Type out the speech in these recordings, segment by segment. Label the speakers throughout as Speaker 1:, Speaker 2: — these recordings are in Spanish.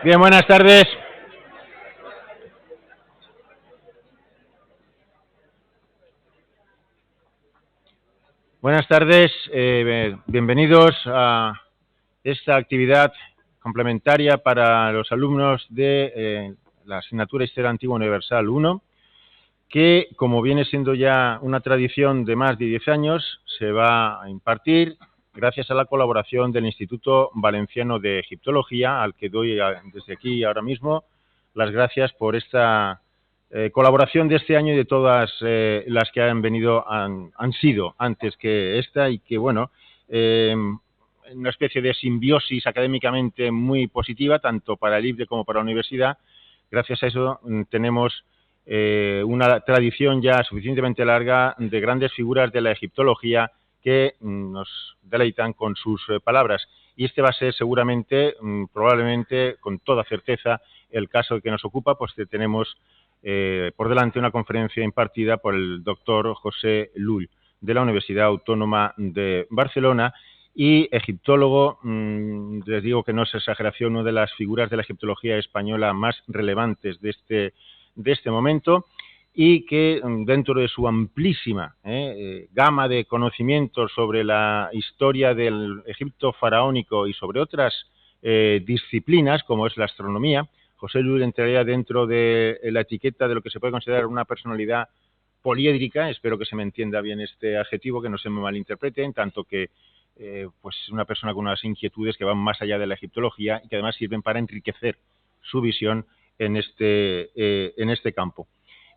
Speaker 1: Bien, buenas tardes. Buenas tardes, bienvenidos a esta actividad complementaria para los alumnos de la asignatura Historia Antigua Universal 1, que, como viene siendo ya una tradición de más de 10 años, se va a impartir gracias a la colaboración del Instituto Valenciano de Egiptología, al que doy desde aquí ahora mismo las gracias por esta colaboración de este año y de todas las que han venido, han sido antes que esta, y que, bueno, una especie de simbiosis académicamente muy positiva, tanto para el IBDE como para la universidad. Gracias a eso tenemos una tradición ya suficientemente larga de grandes figuras de la egiptología que nos deleitan con sus palabras. Y este va a ser seguramente, probablemente, con toda certeza, el caso que nos ocupa, pues que tenemos por delante una conferencia impartida por el doctor José Lull, de la Universidad Autónoma de Barcelona, y egiptólogo. Les digo que no es exageración, una de las figuras de la egiptología española más relevantes de este momento, y que dentro de su amplísima gama de conocimientos sobre la historia del Egipto faraónico y sobre otras disciplinas, como es la astronomía, José Lull entraría dentro de la etiqueta de lo que se puede considerar una personalidad poliédrica. Espero que se me entienda bien este adjetivo, que no se me malinterprete, en tanto que pues una persona con unas inquietudes que van más allá de la egiptología y que además sirven para enriquecer su visión en este campo.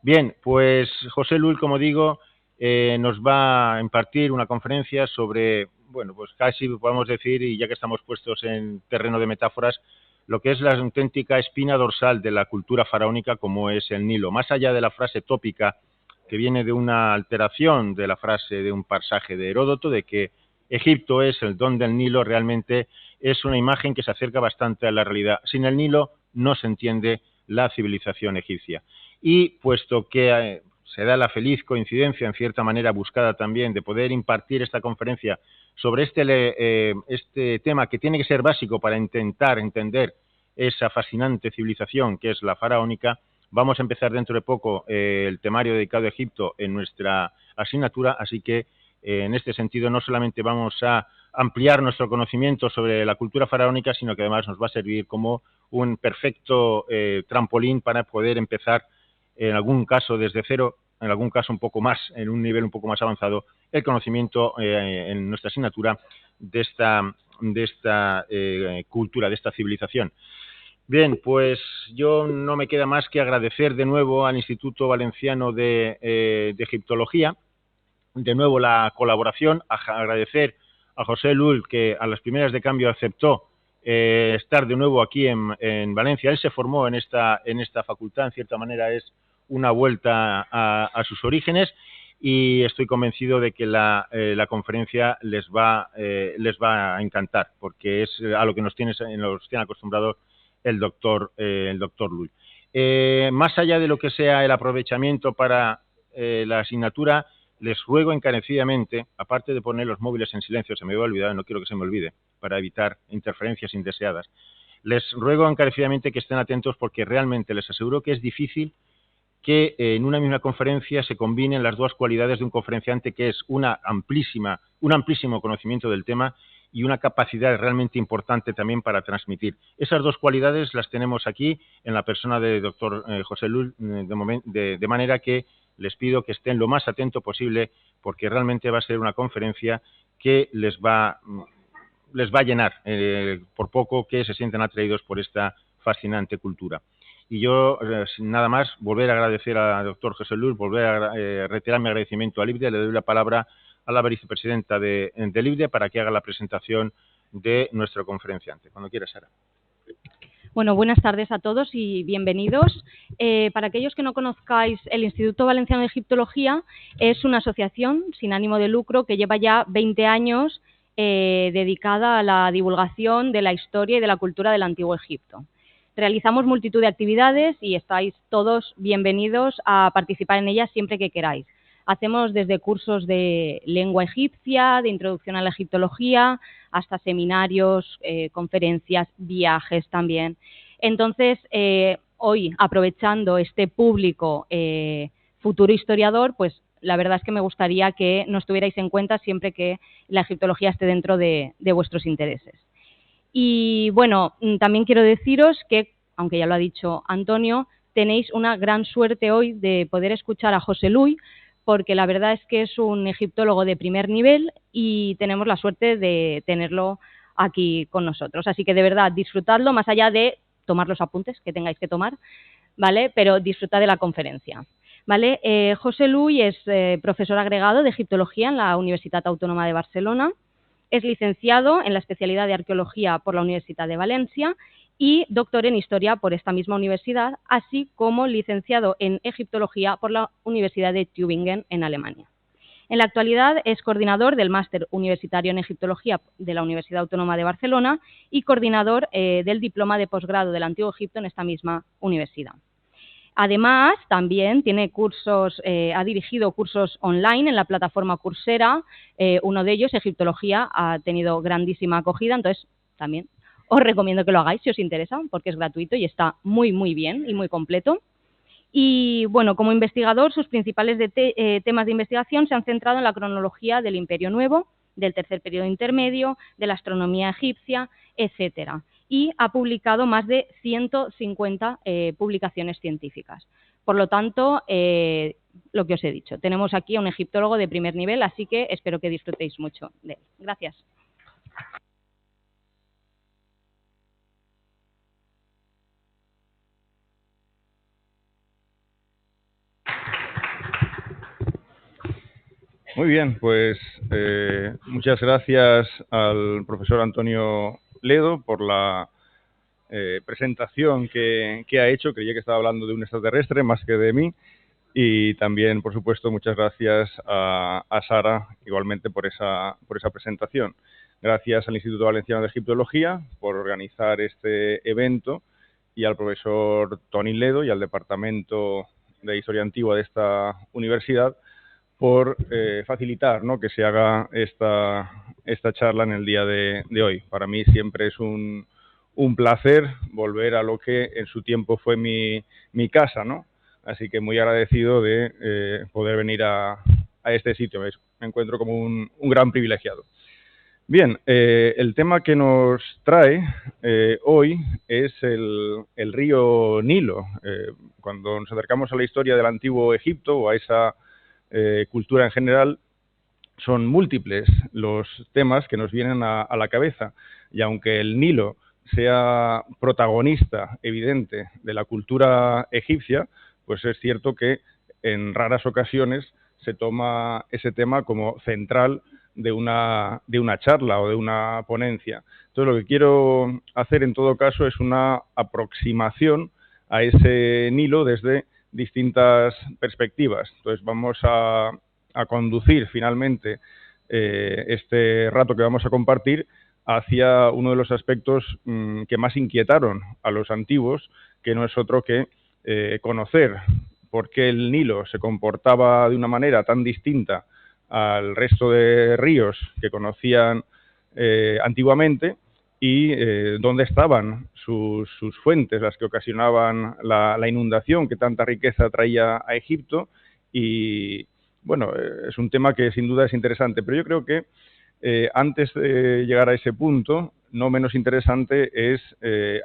Speaker 1: Bien, pues José Lull, como digo, nos va a impartir una conferencia sobre, bueno, pues casi podemos decir, y ya que estamos puestos en terreno de metáforas, lo que es la auténtica espina dorsal de la cultura faraónica, como es el Nilo. Más allá de la frase tópica que viene de una alteración de la frase de un pasaje de Heródoto, de que Egipto es el don del Nilo, realmente es una imagen que se acerca bastante a la realidad. Sin el Nilo no se entiende la civilización egipcia. Y puesto que se da la feliz coincidencia, en cierta manera buscada también, de poder impartir esta conferencia sobre este tema, que tiene que ser básico para intentar entender esa fascinante civilización que es la faraónica, vamos a empezar dentro de poco el temario dedicado a Egipto en nuestra asignatura, así que en este sentido no solamente vamos a ampliar nuestro conocimiento sobre la cultura faraónica, sino que además nos va a servir como un perfecto trampolín para poder empezar, en algún caso desde cero, en algún caso un poco más, en un nivel un poco más avanzado, el conocimiento en nuestra asignatura de esta cultura, de esta civilización. Bien, pues yo no me queda más que agradecer de nuevo al Instituto Valenciano de Egiptología, de nuevo la colaboración, agradecer a José Lull, que a las primeras de cambio aceptó estar de nuevo aquí en Valencia. Él se formó en esta facultad, en cierta manera es una vuelta a sus orígenes, y estoy convencido de que la conferencia les va a encantar, porque es a lo que nos tiene acostumbrados el doctor Lull. Más allá de lo que sea el aprovechamiento para la asignatura, les ruego encarecidamente, aparte de poner los móviles en silencio, se me había olvidado, no quiero que se me olvide, para evitar interferencias indeseadas, les ruego encarecidamente que estén atentos, porque realmente les aseguro que es difícil que en una misma conferencia se combinen las dos cualidades de un conferenciante, que es un amplísimo conocimiento del tema y una capacidad realmente importante también para transmitir. Esas dos cualidades las tenemos aquí en la persona del doctor José Lull, de manera que les pido que estén lo más atento posible, porque realmente va a ser una conferencia que les va a llenar, por poco que se sientan atraídos por esta fascinante cultura. Y yo, sin nada más, volver a agradecer al doctor José Lull, volver a reiterar mi agradecimiento al IBDE. Le doy la palabra a la vicepresidenta del IBDE para que haga la presentación de nuestro conferenciante. Cuando quiera, Sara.
Speaker 2: Bueno, buenas tardes a todos y bienvenidos. Para aquellos que no conozcáis, el Instituto Valenciano de Egiptología es una asociación sin ánimo de lucro que lleva ya 20 años dedicada a la divulgación de la historia y de la cultura del Antiguo Egipto. Realizamos multitud de actividades y estáis todos bienvenidos a participar en ellas siempre que queráis. Hacemos desde cursos de lengua egipcia, de introducción a la egiptología, hasta seminarios, conferencias, viajes también. Entonces, hoy, aprovechando este público futuro historiador, pues la verdad es que me gustaría que nos tuvierais en cuenta siempre que la egiptología esté dentro de vuestros intereses. Y bueno, también quiero deciros que, aunque ya lo ha dicho Antonio, tenéis una gran suerte hoy de poder escuchar a José Luis, porque la verdad es que es un egiptólogo de primer nivel y tenemos la suerte de tenerlo aquí con nosotros. Así que de verdad, disfrutadlo, más allá de tomar los apuntes que tengáis que tomar, ¿vale? Pero disfrutad de la conferencia, ¿vale? José Luis es profesor agregado de egiptología en la Universitat Autónoma de Barcelona, es licenciado en la especialidad de arqueología por la Universidad de Valencia y doctor en historia por esta misma universidad, así como licenciado en egiptología por la Universidad de Tübingen en Alemania. En la actualidad es coordinador del máster universitario en egiptología de la Universidad Autónoma de Barcelona y coordinador del diploma de posgrado del Antiguo Egipto en esta misma universidad. Además, también tiene cursos, ha dirigido cursos online en la plataforma Coursera, uno de ellos, Egiptología, ha tenido grandísima acogida, entonces también os recomiendo que lo hagáis si os interesa, porque es gratuito y está muy, muy bien y muy completo. Y bueno, como investigador, sus principales temas de investigación se han centrado en la cronología del Imperio Nuevo, del tercer periodo intermedio, de la astronomía egipcia, etcétera. Y ha publicado más de 150 publicaciones científicas. Por lo tanto, lo que os he dicho, tenemos aquí a un egiptólogo de primer nivel, así que espero que disfrutéis mucho de él. Gracias.
Speaker 3: Muy bien, pues muchas gracias al profesor Antonio Ledo por la presentación que ha hecho. Creía que estaba hablando de un extraterrestre más que de mí. Y también, por supuesto, muchas gracias a Sara, igualmente, por esa presentación. Gracias al Instituto Valenciano de Egiptología por organizar este evento y al profesor Toni Ledo y al Departamento de Historia Antigua de esta universidad por facilitar, ¿no?, que se haga esta charla en el día de hoy. Para mí siempre es un placer volver a lo que en su tiempo fue mi casa, ¿no? Así que muy agradecido de poder venir a este sitio. Me encuentro como un gran privilegiado. Bien, el tema que nos trae hoy es el río Nilo. Cuando nos acercamos a la historia del Antiguo Egipto o a esa cultura en general, son múltiples los temas que nos vienen a la cabeza, y aunque el Nilo sea protagonista evidente de la cultura egipcia, pues es cierto que en raras ocasiones se toma ese tema como central de una charla o de una ponencia. Entonces, lo que quiero hacer en todo caso es una aproximación a ese Nilo desde distintas perspectivas. Entonces, vamos a conducir finalmente este rato que vamos a compartir hacia uno de los aspectos que más inquietaron a los antiguos, que no es otro que conocer por qué el Nilo se comportaba de una manera tan distinta al resto de ríos que conocían antiguamente y dónde estaban sus fuentes, las que ocasionaban la inundación que tanta riqueza traía a Egipto. Y bueno, es un tema que sin duda es interesante, pero yo creo que antes de llegar a ese punto, no menos interesante es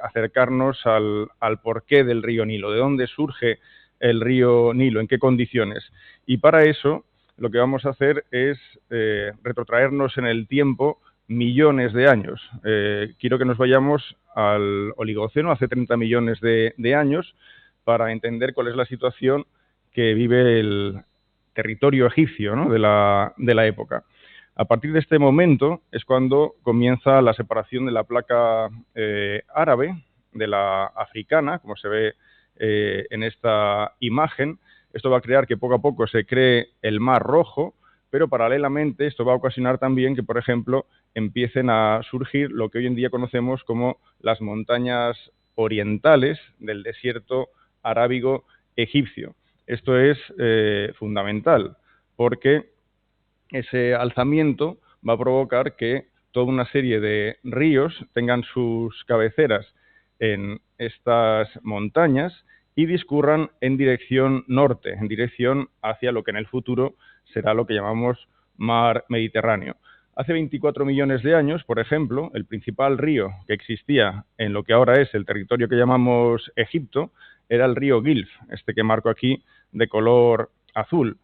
Speaker 3: acercarnos al porqué del río Nilo, de dónde surge el río Nilo, en qué condiciones. Y para eso lo que vamos a hacer es retrotraernos en el tiempo millones de años. Quiero que nos vayamos al Oligoceno, hace 30 millones de años, para entender cuál es la situación que vive el territorio egipcio, ¿no?, de la época. A partir de este momento es cuando comienza la separación de la placa árabe de la africana, como se ve en esta imagen. Esto va a crear que poco a poco se cree el Mar Rojo, pero paralelamente esto va a ocasionar también que, por ejemplo, empiecen a surgir lo que hoy en día conocemos como las montañas orientales del desierto arábigo egipcio. Esto es fundamental porque ese alzamiento va a provocar que toda una serie de ríos tengan sus cabeceras en estas montañas y discurran en dirección norte, en dirección hacia lo que en el futuro será lo que llamamos mar Mediterráneo. Hace 24 millones de años, por ejemplo, el principal río que existía en lo que ahora es el territorio que llamamos Egipto era el río Gilf, este que marco aquí de color azul.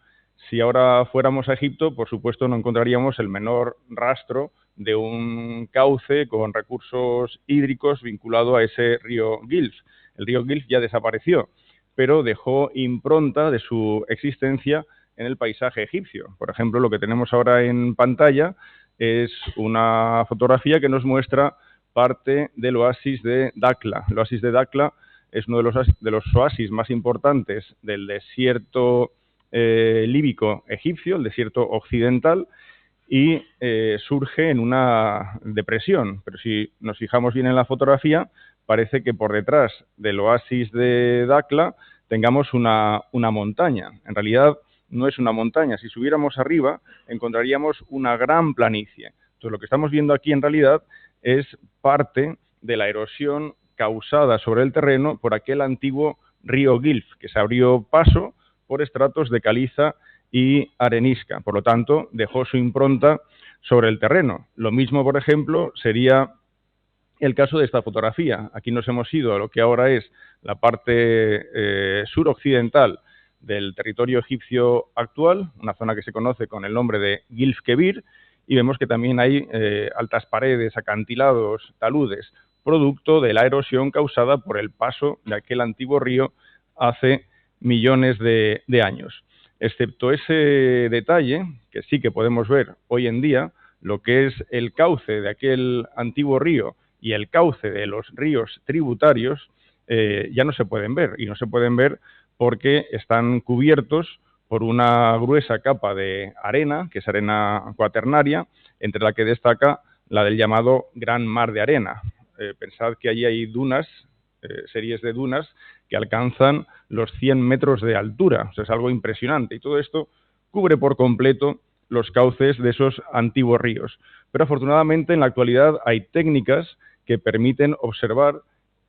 Speaker 3: Si ahora fuéramos a Egipto, por supuesto no encontraríamos el menor rastro de un cauce con recursos hídricos vinculado a ese río Gilf. El río Gilf ya desapareció, pero dejó impronta de su existencia en el paisaje egipcio. Por ejemplo, lo que tenemos ahora en pantalla es una fotografía que nos muestra parte del oasis de Dakla. El oasis de Dakla es uno de los oasis más importantes del desierto líbico egipcio, el desierto occidental, y surge en una depresión. Pero si nos fijamos bien en la fotografía, parece que por detrás del oasis de Dakla tengamos una montaña. En realidad no es una montaña. Si subiéramos arriba, encontraríamos una gran planicie. Entonces, lo que estamos viendo aquí en realidad es parte de la erosión causada sobre el terreno por aquel antiguo río Gilf, que se abrió paso por estratos de caliza y arenisca. Por lo tanto, dejó su impronta sobre el terreno. Lo mismo, por ejemplo, sería el caso de esta fotografía. Aquí nos hemos ido a lo que ahora es la parte suroccidental del territorio egipcio actual, una zona que se conoce con el nombre de Gilf Kebir, y vemos que también hay altas paredes, acantilados, taludes, producto de la erosión causada por el paso de aquel antiguo río hace millones de años. Excepto ese detalle, que sí que podemos ver hoy en día, lo que es el cauce de aquel antiguo río y el cauce de los ríos tributarios, ya no se pueden ver, y no se pueden ver porque están cubiertos por una gruesa capa de arena, que es arena cuaternaria, entre la que destaca la del llamado Gran Mar de Arena. Pensad que allí hay dunas, series de dunas, que alcanzan los 100 metros de altura. O sea, es algo impresionante. Y todo esto cubre por completo los cauces de esos antiguos ríos. Pero afortunadamente en la actualidad hay técnicas que permiten observar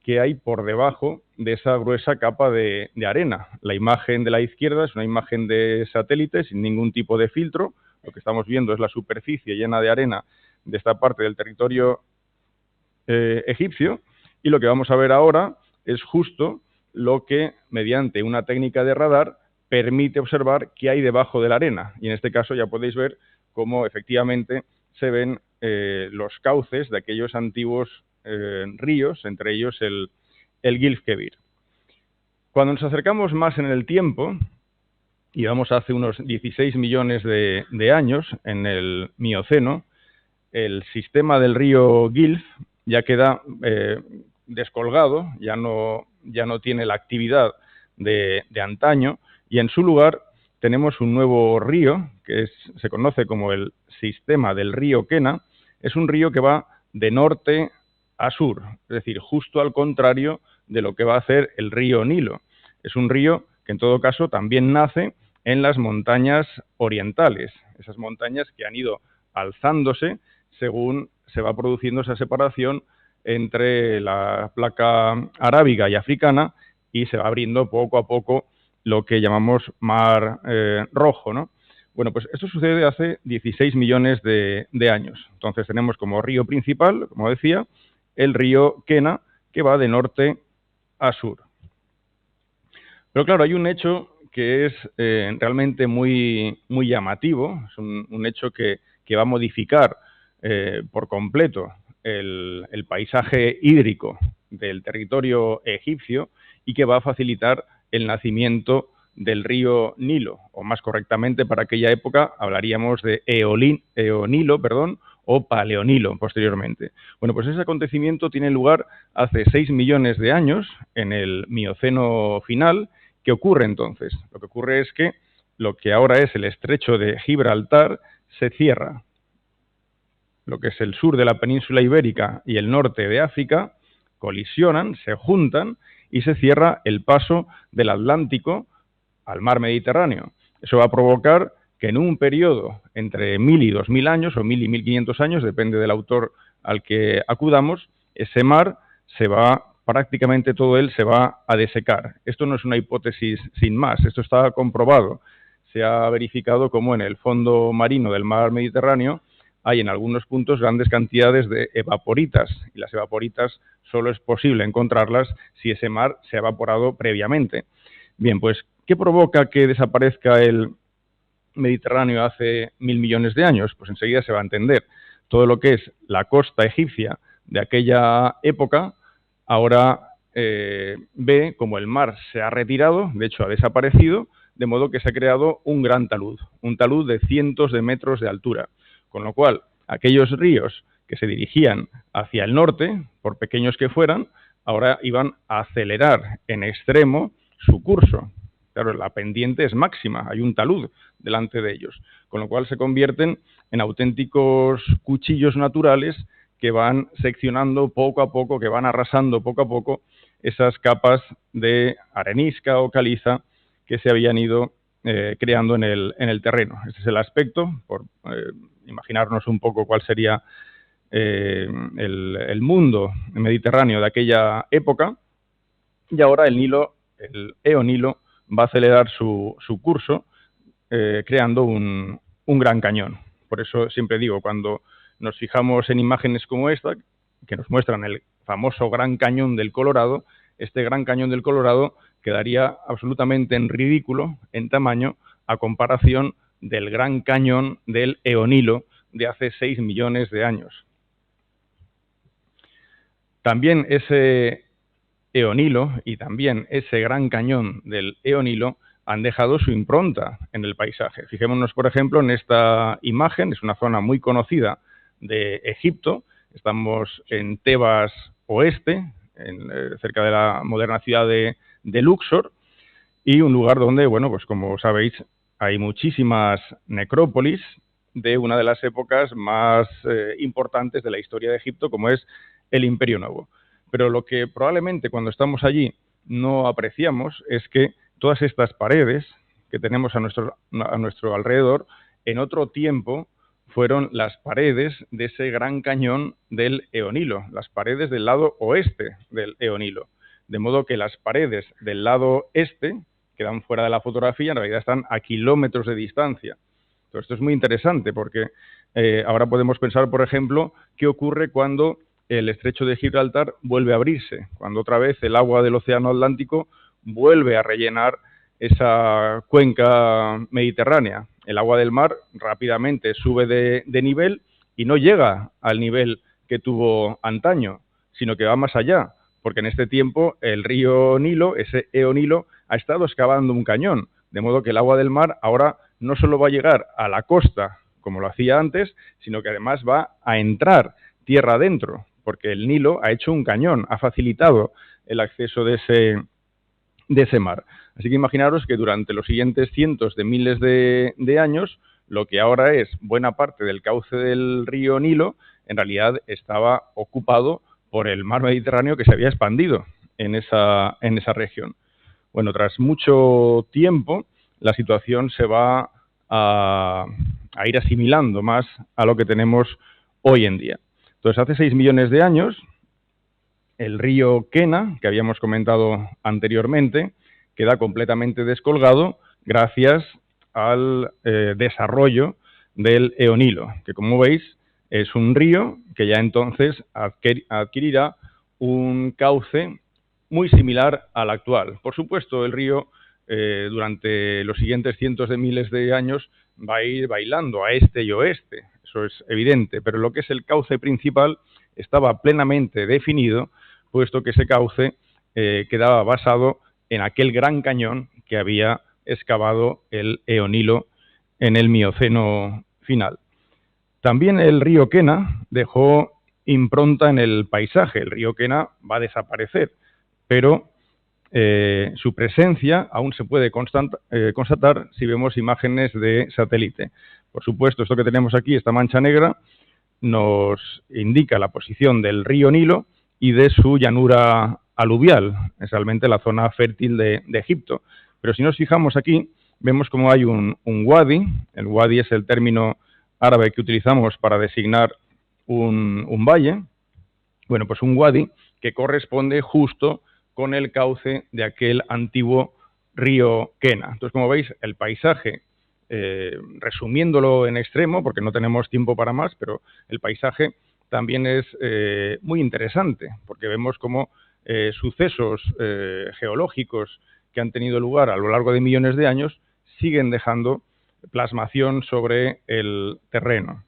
Speaker 3: qué hay por debajo de esa gruesa capa de arena. La imagen de la izquierda es una imagen de satélite sin ningún tipo de filtro. Lo que estamos viendo es la superficie llena de arena de esta parte del territorio egipcio, y lo que vamos a ver ahora es justo lo que, mediante una técnica de radar, permite observar qué hay debajo de la arena. Y en este caso ya podéis ver cómo efectivamente se ven los cauces de aquellos antiguos ríos, entre ellos el Gilf Kebir. Cuando nos acercamos más en el tiempo, y vamos hace unos 16 millones de años, en el Mioceno, el sistema del río Gilf ya queda descolgado, ya no tiene la actividad de antaño, y en su lugar tenemos un nuevo río que se conoce como el sistema del río Kena. Es un río que va de norte a sur, es decir, justo al contrario de lo que va a hacer el río Nilo. Es un río que en todo caso también nace en las montañas orientales, esas montañas que han ido alzándose según se va produciendo esa separación entre la placa arábiga y africana, y se va abriendo poco a poco lo que llamamos Mar Rojo, ¿no? Bueno, pues esto sucede hace 16 millones de años. Entonces tenemos como río principal, como decía, el río Kena, que va de norte a sur. Pero claro, hay un hecho que es realmente muy llamativo, es un hecho que va a modificar por completo el paisaje hídrico del territorio egipcio, y que va a facilitar el nacimiento del río Nilo, o más correctamente para aquella época hablaríamos de Eonilo, o Paleonilo posteriormente. Bueno, pues ese acontecimiento tiene lugar hace 6 millones de años, en el Mioceno final. ¿Qué ocurre entonces? Lo que ocurre es que lo que ahora es el estrecho de Gibraltar se cierra. Lo que es el sur de la península ibérica y el norte de África colisionan, se juntan, y se cierra el paso del Atlántico al mar Mediterráneo. Eso va a provocar que en un periodo entre 1000 y 2000 años, o 1000 y 1500 años, depende del autor al que acudamos, ese mar se va prácticamente todo él se va a desecar. Esto no es una hipótesis sin más, esto está comprobado. Se ha verificado como en el fondo marino del mar Mediterráneo hay en algunos puntos grandes cantidades de evaporitas, y las evaporitas solo es posible encontrarlas si ese mar se ha evaporado previamente. Bien, pues, ¿qué provoca que desaparezca el Mediterráneo hace 1000 millones de años? Pues enseguida se va a entender. Todo lo que es la costa egipcia de aquella época ahora ve como el mar se ha retirado, de hecho ha desaparecido, de modo que se ha creado un gran un talud de cientos de metros de altura, con lo cual aquellos ríos que se dirigían hacia el norte, por pequeños que fueran, ahora iban a acelerar en extremo su curso. Claro, la pendiente es máxima, hay un talud delante de ellos, con lo cual se convierten en auténticos cuchillos naturales que van seccionando poco a poco, que van arrasando poco a poco esas capas de arenisca o caliza que se habían ido creando en el terreno. Ese es el aspecto, por imaginarnos un poco cuál sería el mundo mediterráneo de aquella época. Y ahora el Nilo, el Eonilo, va a acelerar su curso creando un gran cañón. Por eso siempre digo, cuando nos fijamos en imágenes como esta, que nos muestran el famoso Gran Cañón del Colorado, este Gran Cañón del Colorado quedaría absolutamente en ridículo en tamaño a comparación del Gran Cañón del Eonilo de hace 6 millones de años. También ese Eonilo y también ese Gran Cañón del Eonilo han dejado su impronta en el paisaje. Fijémonos, por ejemplo, en esta imagen, es una zona muy conocida de Egipto, estamos en Tebas Oeste, cerca de la moderna ciudad de Luxor, y un lugar donde, bueno, pues como sabéis, hay muchísimas necrópolis de una de las épocas más importantes de la historia de Egipto, como es el Imperio Nuevo. Pero lo que probablemente cuando estamos allí no apreciamos es que todas estas paredes que tenemos a nuestro alrededor, en otro tiempo fueron las paredes de ese gran cañón del Eonilo, las paredes del lado oeste del Eonilo. De modo que las paredes del lado este, que dan fuera de la fotografía, en realidad están a kilómetros de distancia. Entonces, esto es muy interesante porque ahora podemos pensar, por ejemplo, qué ocurre cuando el estrecho de Gibraltar vuelve a abrirse, cuando otra vez el agua del océano Atlántico vuelve a rellenar esa cuenca mediterránea. El agua del mar rápidamente sube de nivel y no llega al nivel que tuvo antaño, sino que va más allá, porque en este tiempo el río Nilo, ese Eonilo, ha estado excavando un cañón, de modo que el agua del mar ahora no solo va a llegar a la costa, como lo hacía antes, sino que además va a entrar tierra adentro, porque el Nilo ha hecho un cañón, ha facilitado el acceso de ese mar. Así que imaginaros que durante los siguientes cientos de miles de años, lo que ahora es buena parte del cauce del río Nilo, en realidad estaba ocupado por el mar Mediterráneo que se había expandido en esa región. Bueno, tras mucho tiempo, la situación se va a ir asimilando más a lo que tenemos hoy en día. Entonces, hace 6 millones de años, el río Kena, que habíamos comentado anteriormente, queda completamente descolgado gracias al desarrollo del Eonilo, que como veis es un río que ya entonces adquirirá un cauce muy similar al actual. Por supuesto, el río durante los siguientes cientos de miles de años va a ir bailando a este y oeste, eso es evidente, pero lo que es el cauce principal estaba plenamente definido, puesto que ese cauce quedaba basado en aquel gran cañón que había excavado el Eonilo en el Mioceno final. También el río Kena dejó impronta en el paisaje. El río Kena va a desaparecer, pero su presencia aún se puede constatar si vemos imágenes de satélite. Por supuesto, esto que tenemos aquí, esta mancha negra, nos indica la posición del río Nilo y de su llanura aluvial, es realmente la zona fértil de Egipto. Pero si nos fijamos aquí, vemos como hay un wadi. El wadi es el término árabe que utilizamos para designar un valle. Bueno, pues un wadi que corresponde justo con el cauce de aquel antiguo río Kena. Entonces, como veis, el paisaje, resumiéndolo en extremo, porque no tenemos tiempo para más, pero el paisaje también es muy interesante, porque vemos cómo sucesos geológicos que han tenido lugar a lo largo de millones de años siguen dejando plasmación sobre el terreno.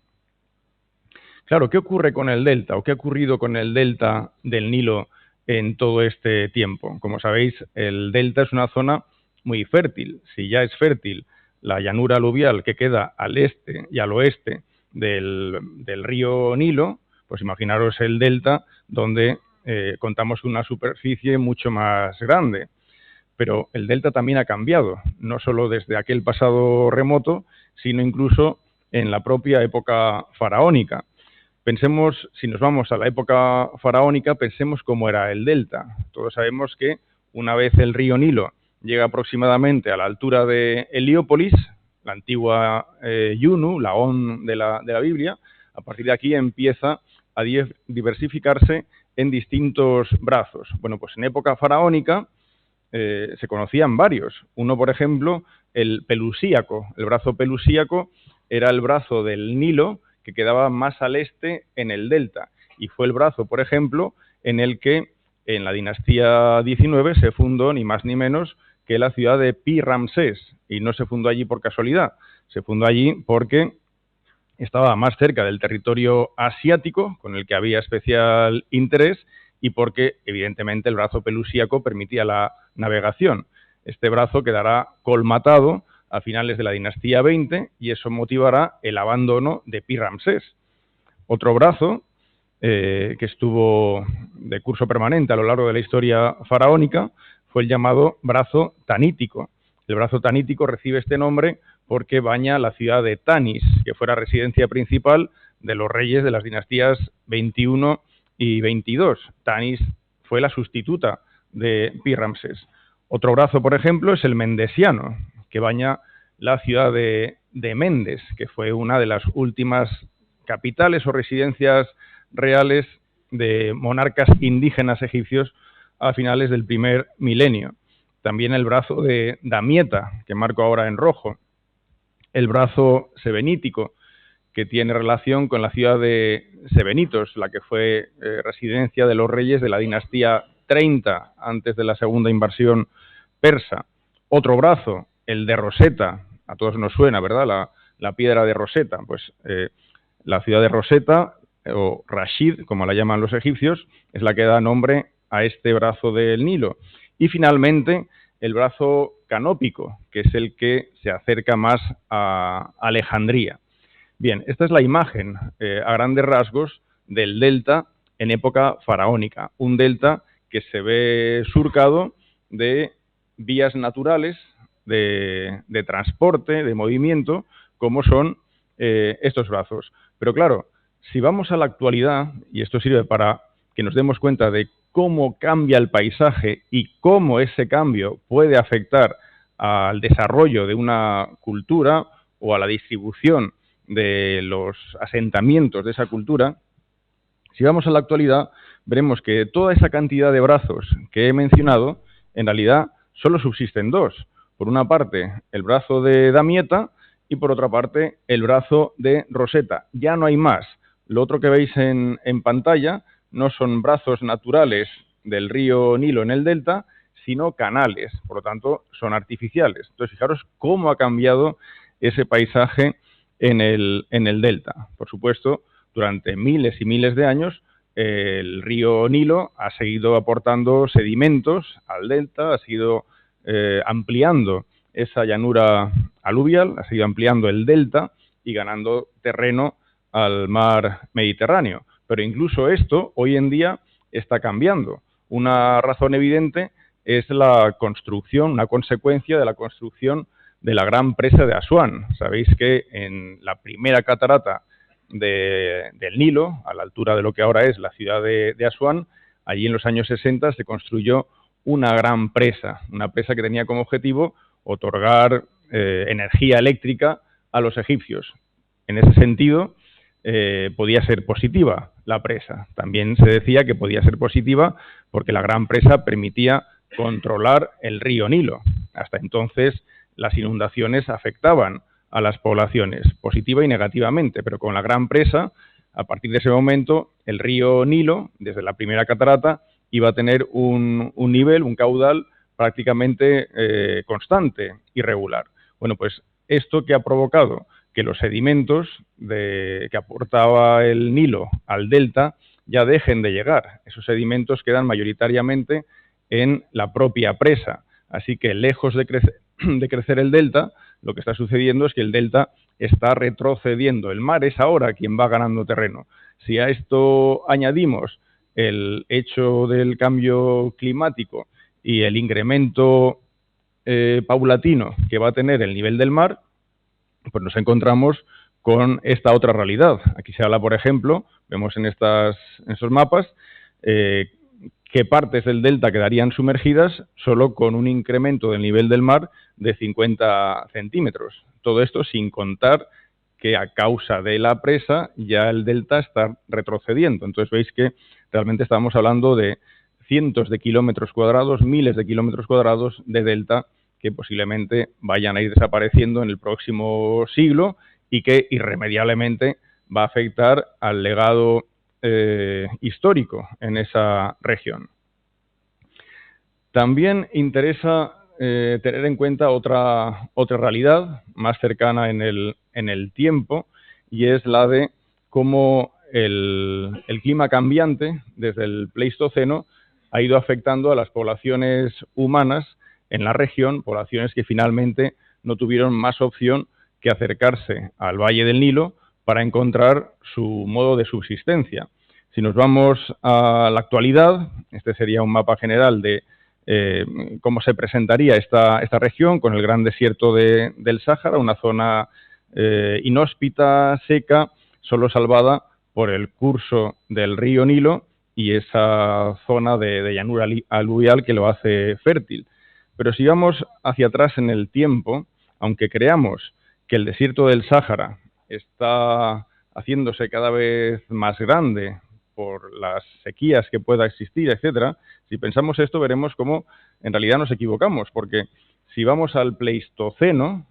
Speaker 3: Claro, ¿qué ocurre con el delta o qué ha ocurrido con el delta del Nilo en todo este tiempo? Como sabéis, el delta es una zona muy fértil. Si ya es fértil la llanura aluvial que queda al este y al oeste del río Nilo, pues imaginaros el delta donde contamos con una superficie mucho más grande. Pero el delta también ha cambiado, no solo desde aquel pasado remoto, sino incluso en la propia época faraónica. Pensemos, si nos vamos a la época faraónica, pensemos cómo era el delta. Todos sabemos que una vez el río Nilo llega aproximadamente a la altura de Heliópolis, la antigua Yunu, la On de la Biblia, a partir de aquí empieza a diversificarse en distintos brazos. Bueno, pues en época faraónica se conocían varios. Uno, por ejemplo, el Pelusíaco. El brazo Pelusíaco era el brazo del Nilo que quedaba más al este en el delta. Y fue el brazo, por ejemplo, en el que en la dinastía 19 se fundó ni más ni menos que la ciudad de Pi-Ramsés. Y no se fundó allí por casualidad. Se fundó allí porque estaba más cerca del territorio asiático, con el que había especial interés, y porque, evidentemente, el brazo pelusíaco permitía la navegación. Este brazo quedará colmatado a finales de la dinastía 20 y eso motivará el abandono de Pi-Ramsés. Otro brazo que estuvo de curso permanente a lo largo de la historia faraónica fue el llamado brazo tanítico. El brazo tanítico recibe este nombre porque baña la ciudad de Tanis, que fuera residencia principal de los reyes de las dinastías 21 y 22. Tanis fue la sustituta de Pi-Ramsés. Otro brazo, por ejemplo, es el mendesiano, que baña la ciudad de Mendes, que fue una de las últimas capitales o residencias reales de monarcas indígenas egipcios a finales del primer milenio. También el brazo de Damieta, que marco ahora en rojo. El brazo sebenítico, que tiene relación con la ciudad de Sebenitos, la que fue residencia de los reyes de la dinastía 30, antes de la segunda invasión persa. Otro brazo, el de Rosetta, a todos nos suena, ¿verdad? La piedra de Rosetta, pues la ciudad de Rosetta, o Rashid, como la llaman los egipcios, es la que da nombre a este brazo del Nilo. Y finalmente, el brazo canópico, que es el que se acerca más a Alejandría. Bien, esta es la imagen a grandes rasgos del delta en época faraónica. Un delta que se ve surcado de vías naturales de transporte, de movimiento, como son estos brazos. Pero claro, si vamos a la actualidad, y esto sirve para que nos demos cuenta de cómo cambia el paisaje y cómo ese cambio puede afectar al desarrollo de una cultura o a la distribución de los asentamientos de esa cultura, si vamos a la actualidad, veremos que toda esa cantidad de brazos que he mencionado, en realidad solo subsisten dos. Por una parte, el brazo de Damieta y por otra parte, el brazo de Rosetta. Ya no hay más. Lo otro que veis en pantalla no son brazos naturales del río Nilo en el delta, sino canales. Por lo tanto, son artificiales. Entonces, fijaros cómo ha cambiado ese paisaje en el delta. Por supuesto, durante miles y miles de años, el río Nilo ha seguido aportando sedimentos al delta, ha seguido ampliando esa llanura aluvial, ha seguido ampliando el delta y ganando terreno al mar Mediterráneo. Pero incluso esto, hoy en día, está cambiando. Una razón evidente es la construcción, una consecuencia de la construcción de la gran presa de Asuán. Sabéis que en la primera catarata del Nilo, a la altura de lo que ahora es la ciudad de Asuán, allí en los años 60 se construyó una gran presa, una presa que tenía como objetivo otorgar energía eléctrica a los egipcios. En ese sentido, podía ser positiva la presa. También se decía que podía ser positiva porque la gran presa permitía controlar el río Nilo. Hasta entonces las inundaciones afectaban a las poblaciones, positiva y negativamente, pero con la gran presa, a partir de ese momento, el río Nilo, desde la primera catarata, iba a tener un nivel, un caudal prácticamente constante y regular. Bueno, pues esto que ha provocado que los sedimentos que aportaba el Nilo al delta ya dejen de llegar. Esos sedimentos quedan mayoritariamente en la propia presa. Así que lejos de crecer el delta, lo que está sucediendo es que el delta está retrocediendo. El mar es ahora quien va ganando terreno. Si a esto añadimos el hecho del cambio climático y el incremento paulatino que va a tener el nivel del mar, pues nos encontramos con esta otra realidad. Aquí se habla, por ejemplo, vemos en esos mapas, qué partes del delta quedarían sumergidas solo con un incremento del nivel del mar de 50 centímetros. Todo esto sin contar que a causa de la presa ya el delta está retrocediendo. Entonces veis que realmente estamos hablando de cientos de kilómetros cuadrados, miles de kilómetros cuadrados de delta que posiblemente vayan a ir desapareciendo en el próximo siglo y que irremediablemente va a afectar al legado histórico en esa región. También interesa tener en cuenta otra realidad más cercana en el tiempo, y es la de cómo el clima cambiante desde el Pleistoceno ha ido afectando a las poblaciones humanas en la región, poblaciones que finalmente no tuvieron más opción que acercarse al Valle del Nilo para encontrar su modo de subsistencia. Si nos vamos a la actualidad, este sería un mapa general de cómo se presentaría esta región, con el gran desierto del Sáhara, una zona inhóspita, seca, solo salvada por el curso del río Nilo y esa zona de llanura aluvial que lo hace fértil. Pero si vamos hacia atrás en el tiempo, aunque creamos que el desierto del Sáhara está haciéndose cada vez más grande por las sequías que pueda existir, etcétera, si pensamos esto veremos cómo en realidad nos equivocamos, porque si vamos al Pleistoceno,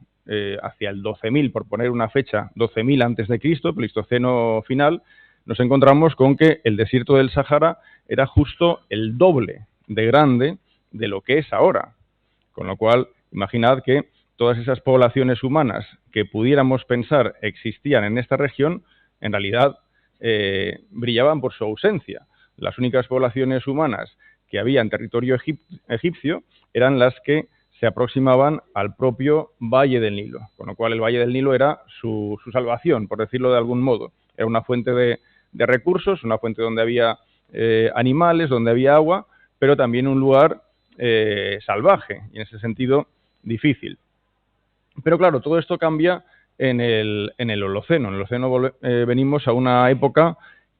Speaker 3: hacia el 12.000, por poner una fecha, 12.000 antes de Cristo, Pleistoceno final, nos encontramos con que el desierto del Sáhara era justo el doble de grande de lo que es ahora. Con lo cual, imaginad que todas esas poblaciones humanas que pudiéramos pensar existían en esta región, en realidad brillaban por su ausencia. Las únicas poblaciones humanas que había en territorio egipcio eran las que se aproximaban al propio Valle del Nilo, con lo cual el Valle del Nilo era su salvación, por decirlo de algún modo. Era una fuente de recursos, una fuente donde había animales, donde había agua, pero también un lugar salvaje y en ese sentido difícil. Pero claro, todo esto cambia en el Holoceno. En el Holoceno venimos a una época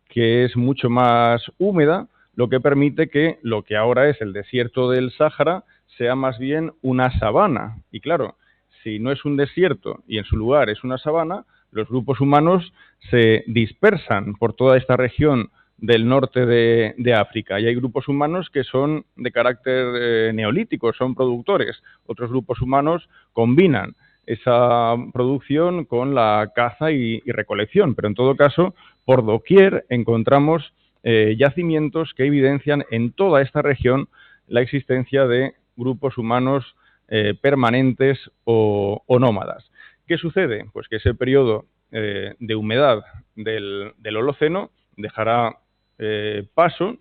Speaker 3: que es mucho más húmeda, lo que permite que lo que ahora es el desierto del Sáhara sea más bien una sabana. Y claro, si no es un desierto y en su lugar es una sabana, los grupos humanos se dispersan por toda esta región del norte de África. Y hay grupos humanos que son de carácter neolítico, son productores. Otros grupos humanos combinan esa producción con la caza y recolección. Pero en todo caso, por doquier encontramos yacimientos que evidencian en toda esta región la existencia de grupos humanos permanentes o nómadas. ¿Qué sucede? Pues que ese periodo de humedad del Holoceno dejará paso,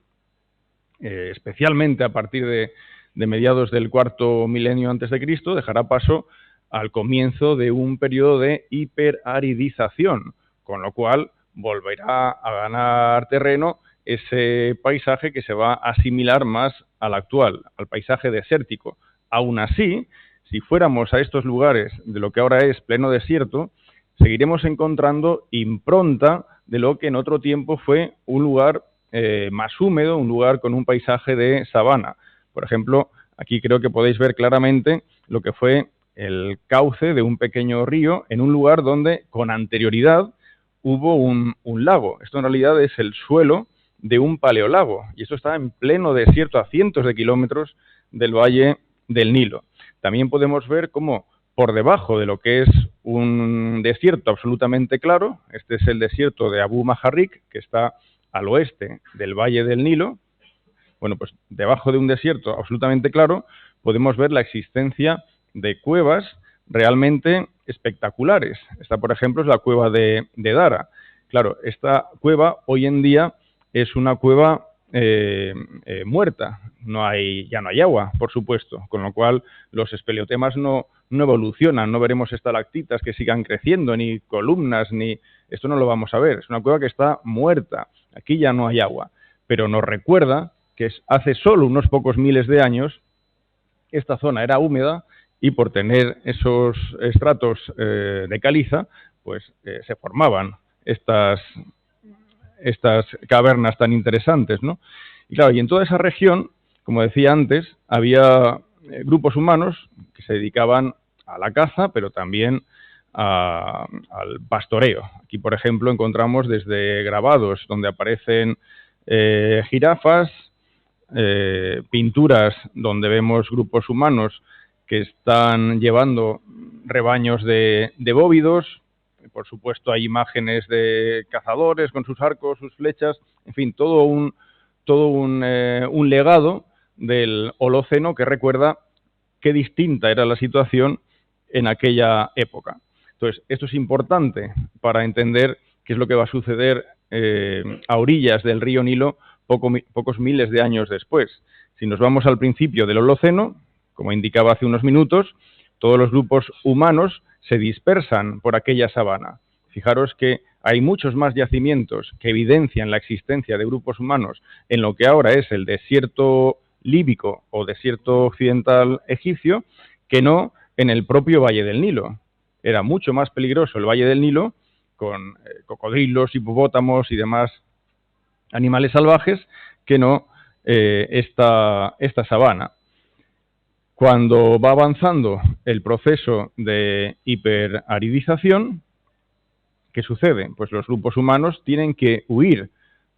Speaker 3: especialmente a partir de mediados del cuarto milenio antes de Cristo, dejará paso al comienzo de un periodo de hiperaridización, con lo cual volverá a ganar terreno ese paisaje que se va a asimilar más al actual, al paisaje desértico. Aún así, si fuéramos a estos lugares de lo que ahora es pleno desierto, seguiremos encontrando impronta de lo que en otro tiempo fue un lugar más húmedo, un lugar con un paisaje de sabana. Por ejemplo, aquí creo que podéis ver claramente lo que fue el cauce de un pequeño río en un lugar donde con anterioridad hubo un lago. Esto en realidad es el suelo de un paleolago, y esto está en pleno desierto a cientos de kilómetros del valle del Nilo. También podemos ver cómo por debajo de lo que es un desierto absolutamente claro, este es el desierto de Abu Maharrik, que está al oeste del valle del Nilo. Bueno, pues debajo de un desierto absolutamente claro podemos ver la existencia de cuevas realmente espectaculares. Esta, por ejemplo, es la cueva de Dara. Claro, esta cueva hoy en día es una cueva muerta. Ya no hay agua, por supuesto, con lo cual los espeleotemas no evolucionan, no veremos estalactitas que sigan creciendo, ni columnas, esto no lo vamos a ver. Es una cueva que está muerta. Aquí ya no hay agua, pero nos recuerda que hace solo unos pocos miles de años esta zona era húmeda y por tener esos estratos de caliza, pues se formaban estas cavernas tan interesantes, ¿no? Y claro, y en toda esa región, como decía antes, había grupos humanos que se dedicaban a la caza, pero también al pastoreo. Aquí, por ejemplo, encontramos desde grabados donde aparecen jirafas, pinturas donde vemos grupos humanos que están llevando rebaños de bóvidos. Por supuesto, hay imágenes de cazadores con sus arcos, sus flechas, en fin, todo un legado del Holoceno que recuerda qué distinta era la situación en aquella época. Entonces, esto es importante para entender qué es lo que va a suceder a orillas del río Nilo pocos miles de años después. Si nos vamos al principio del Holoceno, como indicaba hace unos minutos, todos los grupos humanos se dispersan por aquella sabana. Fijaros que hay muchos más yacimientos que evidencian la existencia de grupos humanos en lo que ahora es el desierto líbico o desierto occidental egipcio, que no en el propio Valle del Nilo. Era mucho más peligroso el Valle del Nilo, con cocodrilos, hipopótamos y demás animales salvajes, que no esta sabana. Cuando va avanzando el proceso de hiperaridización, ¿qué sucede? Pues los grupos humanos tienen que huir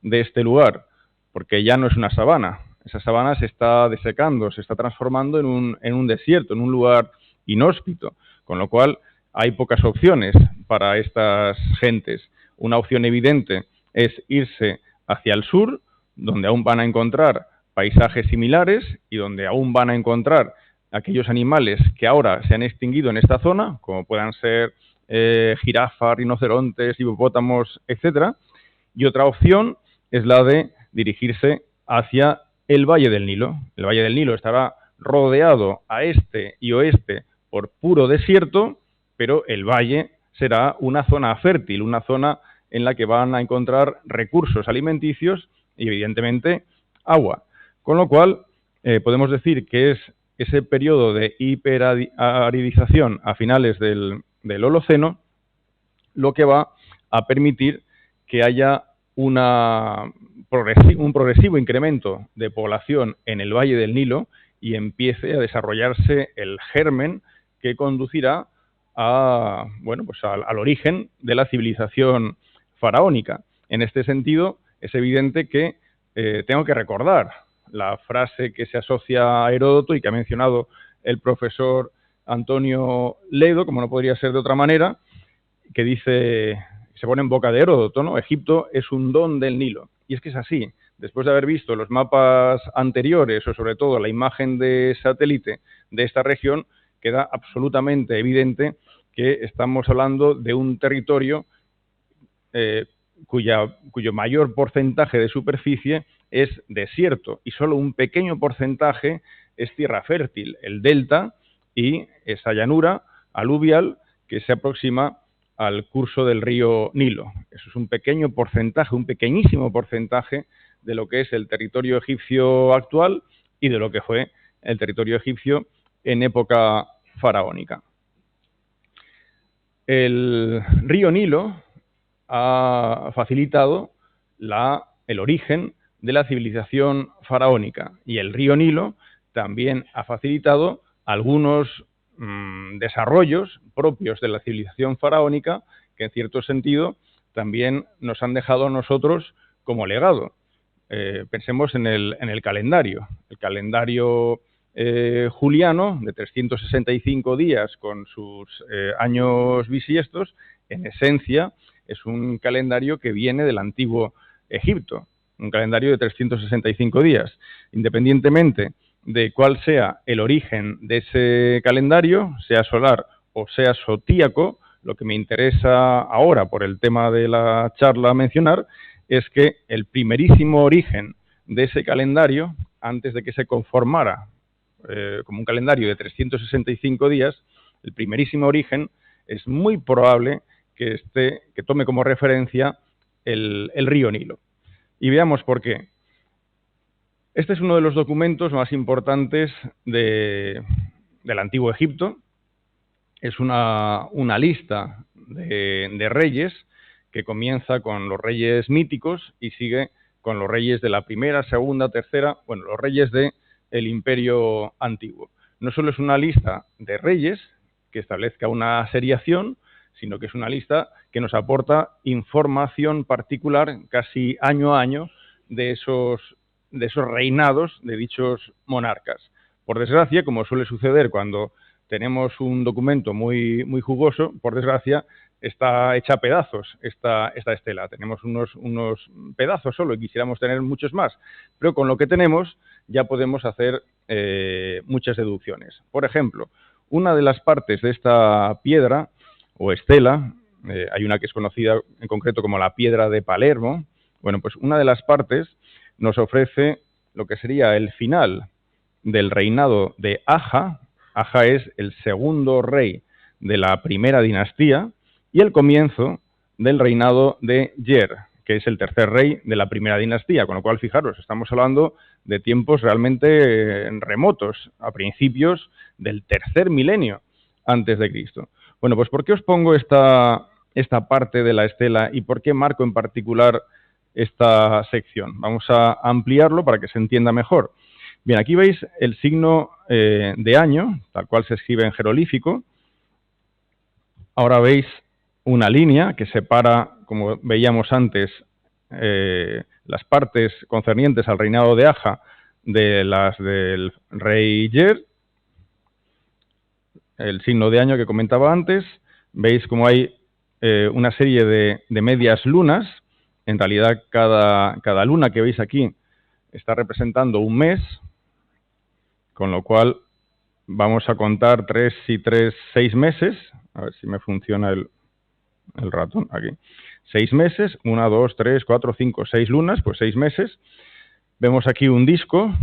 Speaker 3: de este lugar, porque ya no es una sabana. Esa sabana se está desecando, se está transformando en un desierto, en un lugar inhóspito, con lo cual hay pocas opciones para estas gentes. Una opción evidente es irse hacia el sur, donde aún van a encontrar paisajes similares y donde aún van a encontrar aquellos animales que ahora se han extinguido en esta zona, como puedan ser jirafas, rinocerontes, hipopótamos, etcétera. Y otra opción es la de dirigirse hacia el Valle del Nilo. El Valle del Nilo estará rodeado a este y oeste por puro desierto, pero el valle será una zona fértil, una zona en la que van a encontrar recursos alimenticios y, evidentemente, agua. Con lo cual, podemos decir que es ese periodo de hiperaridización a finales del Holoceno lo que va a permitir que haya un progresivo incremento de población en el Valle del Nilo y empiece a desarrollarse el germen que conducirá al origen de la civilización faraónica. En este sentido, es evidente que tengo que recordar la frase que se asocia a Heródoto y que ha mencionado el profesor Antonio Ledo, como no podría ser de otra manera, que dice, se pone en boca de Heródoto, ¿no? Egipto es un don del Nilo. Y es que es así. Después de haber visto los mapas anteriores, o sobre todo la imagen de satélite de esta región, queda absolutamente evidente que estamos hablando de un territorio cuyo mayor porcentaje de superficie es desierto y solo un pequeño porcentaje es tierra fértil, el delta y esa llanura aluvial que se aproxima al curso del río Nilo. Eso es un pequeño porcentaje, un pequeñísimo porcentaje de lo que es el territorio egipcio actual y de lo que fue el territorio egipcio en época faraónica. El río Nilo ha facilitado el origen de la civilización faraónica y el río Nilo también ha facilitado algunos desarrollos propios de la civilización faraónica que en cierto sentido también nos han dejado a nosotros como legado. Pensemos en el calendario. El calendario juliano, de 365 días con sus años bisiestos, en esencia es un calendario que viene del antiguo Egipto, un calendario de 365 días. Independientemente de cuál sea el origen de ese calendario, sea solar o sea zodíaco, lo que me interesa ahora por el tema de la charla mencionar es que el primerísimo origen de ese calendario, antes de que se conformara como un calendario de 365 días, el primerísimo origen es muy probable que tome como referencia el río Nilo. Y veamos por qué. Este es uno de los documentos más importantes del Antiguo Egipto. Es una lista de reyes que comienza con los reyes míticos y sigue con los reyes de la primera, segunda, tercera, bueno, los reyes del Imperio Antiguo. No solo es una lista de reyes que establezca una seriación, sino que es una lista que nos aporta información particular casi año a año de esos reinados de dichos monarcas. Por desgracia, como suele suceder cuando tenemos un documento muy jugoso, por desgracia, está hecha a pedazos esta estela. Tenemos unos pedazos solo y quisiéramos tener muchos más, pero con lo que tenemos ya podemos hacer muchas deducciones. Por ejemplo, una de las partes de esta piedra o estela, hay una que es conocida en concreto como la piedra de Palermo, bueno, pues una de las partes nos ofrece lo que sería el final del reinado de Aja. Aja es el segundo rey de la primera dinastía y el comienzo del reinado de Yer, que es el tercer rey de la primera dinastía, con lo cual, fijaros, estamos hablando de tiempos realmente remotos, a principios del tercer milenio antes de Cristo. Bueno, pues ¿por qué os pongo esta parte de la estela y por qué marco en particular esta sección? Vamos a ampliarlo para que se entienda mejor. Bien, aquí veis el signo de año, tal cual se escribe en jeroglífico. Ahora veis una línea que separa, como veíamos antes, las partes concernientes al reinado de Aja de las del rey Yer. El signo de año que comentaba antes. Veis como hay una serie de medias lunas. En realidad, cada luna que veis aquí está representando un mes, con lo cual vamos a contar 3 y 3, 6 meses. A ver si me funciona el ratón aquí. 6 meses, 1, 2, 3, 4, 5, 6 lunas, pues 6 meses. Vemos aquí un disco.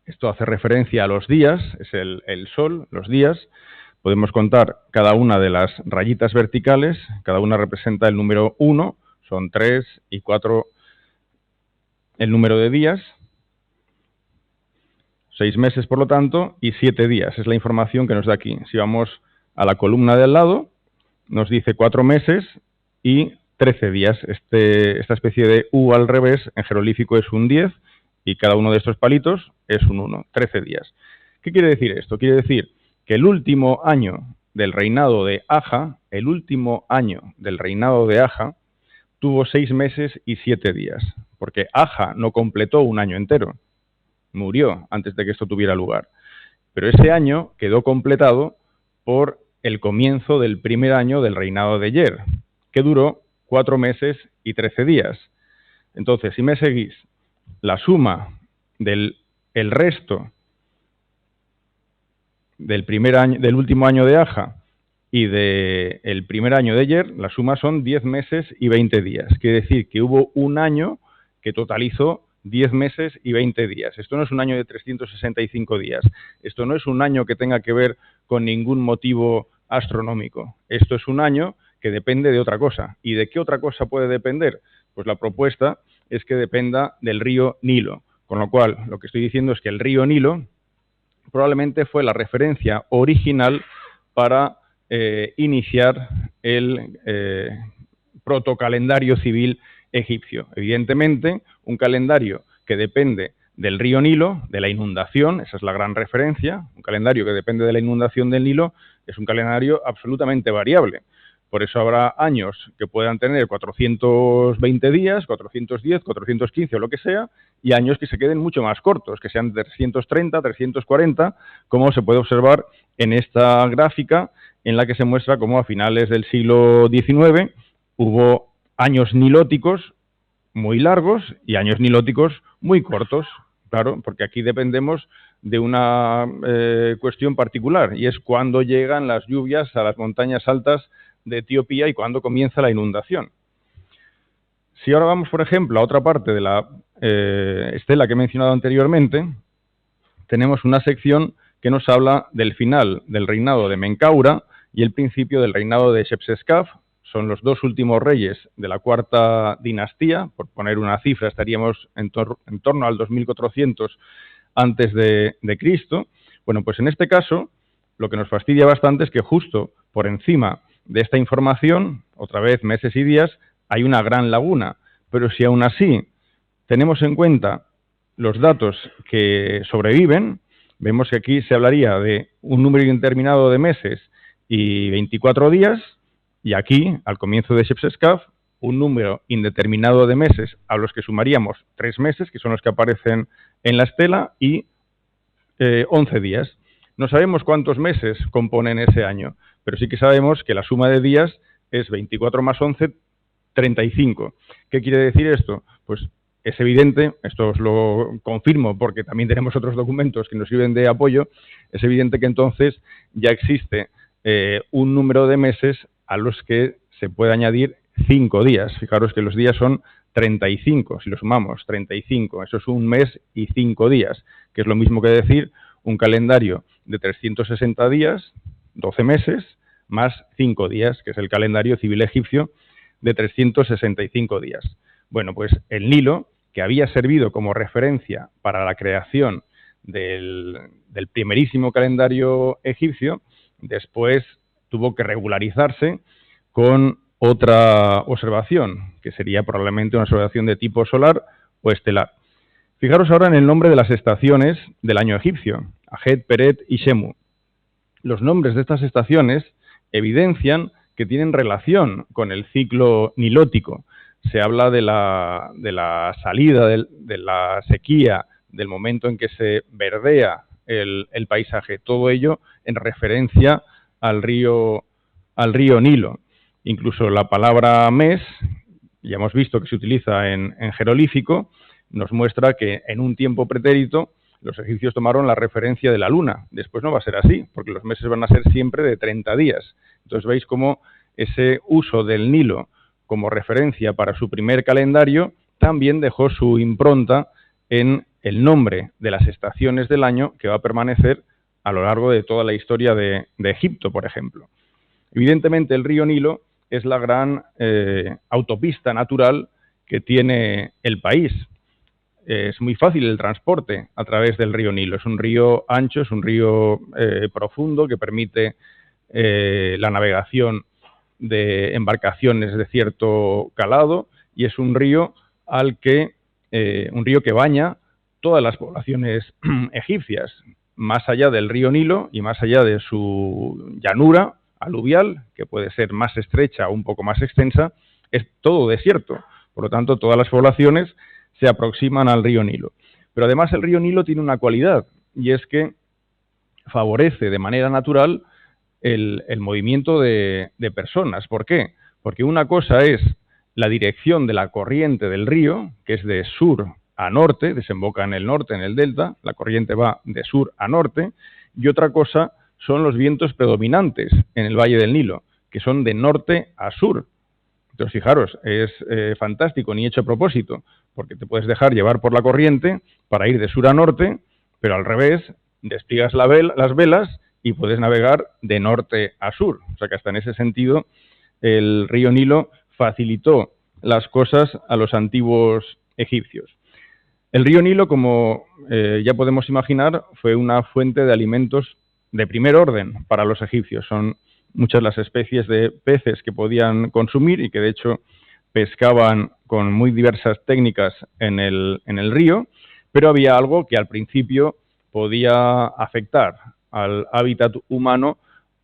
Speaker 3: Esto hace referencia a los días, es el sol, los días. Podemos contar cada una de las rayitas verticales, cada una representa el número 1, son 3 y 4 el número de días. 6 meses, por lo tanto, y 7 días. Es la información que nos da aquí. Si vamos a la columna de al lado, nos dice 4 meses y 13 días. Esta especie de U al revés, en jeroglífico es un 10, y cada uno de estos palitos es un 1, 13 días. ¿Qué quiere decir esto? Quiere decir que el último año del reinado de Aja, tuvo 6 meses y 7 días, porque Aja no completó un año entero, murió antes de que esto tuviera lugar. Pero ese año quedó completado por el comienzo del primer año del reinado de Yer, que duró 4 meses y 13 días. Entonces, si me seguís, la suma del resto del último año de Aja y del primer año de Yer, la suma son 10 meses y 20 días. Quiere decir que hubo un año que totalizó 10 meses y 20 días. Esto no es un año de 365 días. Esto no es un año que tenga que ver con ningún motivo astronómico. Esto es un año que depende de otra cosa. ¿Y de qué otra cosa puede depender? Pues la propuesta es que dependa del río Nilo. Con lo cual, lo que estoy diciendo es que el río Nilo probablemente fue la referencia original para iniciar el protocalendario civil egipcio. Evidentemente, un calendario que depende del río Nilo, de la inundación, esa es la gran referencia. Un calendario que depende de la inundación del Nilo es un calendario absolutamente variable. Por eso habrá años que puedan tener 420 días, 410, 415 o lo que sea, y años que se queden mucho más cortos, que sean 330, 340, como se puede observar en esta gráfica en la que se muestra cómo a finales del siglo XIX hubo años nilóticos muy largos y años nilóticos muy cortos. Claro, porque aquí dependemos de una cuestión particular, y es cuándo llegan las lluvias a las montañas altas de Etiopía y cuándo comienza la inundación. Si ahora vamos, por ejemplo, a otra parte de la estela que he mencionado anteriormente, tenemos una sección que nos habla del final del reinado de Menkaura y el principio del reinado de Shepseskaf. Son los dos últimos reyes de la cuarta dinastía. Por poner una cifra, estaríamos en torno al 2400 antes de Cristo. Bueno, pues en este caso, lo que nos fastidia bastante es que justo por encima de esta información, otra vez meses y días, hay una gran laguna. Pero si aún así tenemos en cuenta los datos que sobreviven, vemos que aquí se hablaría de un número indeterminado de meses y 24 días, y aquí, al comienzo de Shepseskaf, un número indeterminado de meses a los que sumaríamos 3 meses, que son los que aparecen en la estela, y 11 días. No sabemos cuántos meses componen ese año, pero sí que sabemos que la suma de días es 24 más 11, 35. ¿Qué quiere decir esto? Pues es evidente, esto os lo confirmo porque también tenemos otros documentos que nos sirven de apoyo, es evidente que entonces ya existe un número de meses a los que se puede añadir 5 días. Fijaros que los días son 35, si lo sumamos, 35, eso es un mes y 5 días, que es lo mismo que decir un calendario de 360 días, 12 meses, más 5 días, que es el calendario civil egipcio de 365 días. Bueno, pues el Nilo, que había servido como referencia para la creación del primerísimo calendario egipcio, después tuvo que regularizarse con otra observación, que sería probablemente una observación de tipo solar o estelar. Fijaros ahora en el nombre de las estaciones del año egipcio, Ajet, Peret y Shemu. Los nombres de estas estaciones evidencian que tienen relación con el ciclo nilótico. Se habla de la salida, de la sequía, del momento en que se verdea el paisaje, todo ello en referencia al río Nilo. Incluso la palabra mes, ya hemos visto que se utiliza en jeroglífico, nos muestra que en un tiempo pretérito los egipcios tomaron la referencia de la luna. Después no va a ser así, porque los meses van a ser siempre de 30 días. Entonces veis cómo ese uso del Nilo como referencia para su primer calendario también dejó su impronta en el nombre de las estaciones del año, que va a permanecer a lo largo de toda la historia de Egipto, por ejemplo. Evidentemente el río Nilo es la gran autopista natural que tiene el país. Es muy fácil el transporte a través del río Nilo. Es un río ancho, es un río profundo que permite la navegación de embarcaciones de cierto calado, y es un río que baña todas las poblaciones egipcias, más allá del río Nilo y más allá de su llanura aluvial, que puede ser más estrecha o un poco más extensa, es todo desierto. Por lo tanto, todas las poblaciones se aproximan al río Nilo. Pero además el río Nilo tiene una cualidad, y es que favorece de manera natural el movimiento de personas. ¿Por qué? Porque una cosa es la dirección de la corriente del río, que es de sur a norte, desemboca en el norte, en el delta, la corriente va de sur a norte, y otra cosa son los vientos predominantes en el Valle del Nilo, que son de norte a sur. Entonces, fijaros, es fantástico, ni hecho a propósito, porque te puedes dejar llevar por la corriente para ir de sur a norte, pero al revés, despliegas las velas y puedes navegar de norte a sur. O sea que hasta en ese sentido el río Nilo facilitó las cosas a los antiguos egipcios. El río Nilo, como ya podemos imaginar, fue una fuente de alimentos de primer orden para los egipcios. Son muchas las especies de peces que podían consumir y que de hecho pescaban con muy diversas técnicas en el río, pero había algo que al principio podía afectar al hábitat humano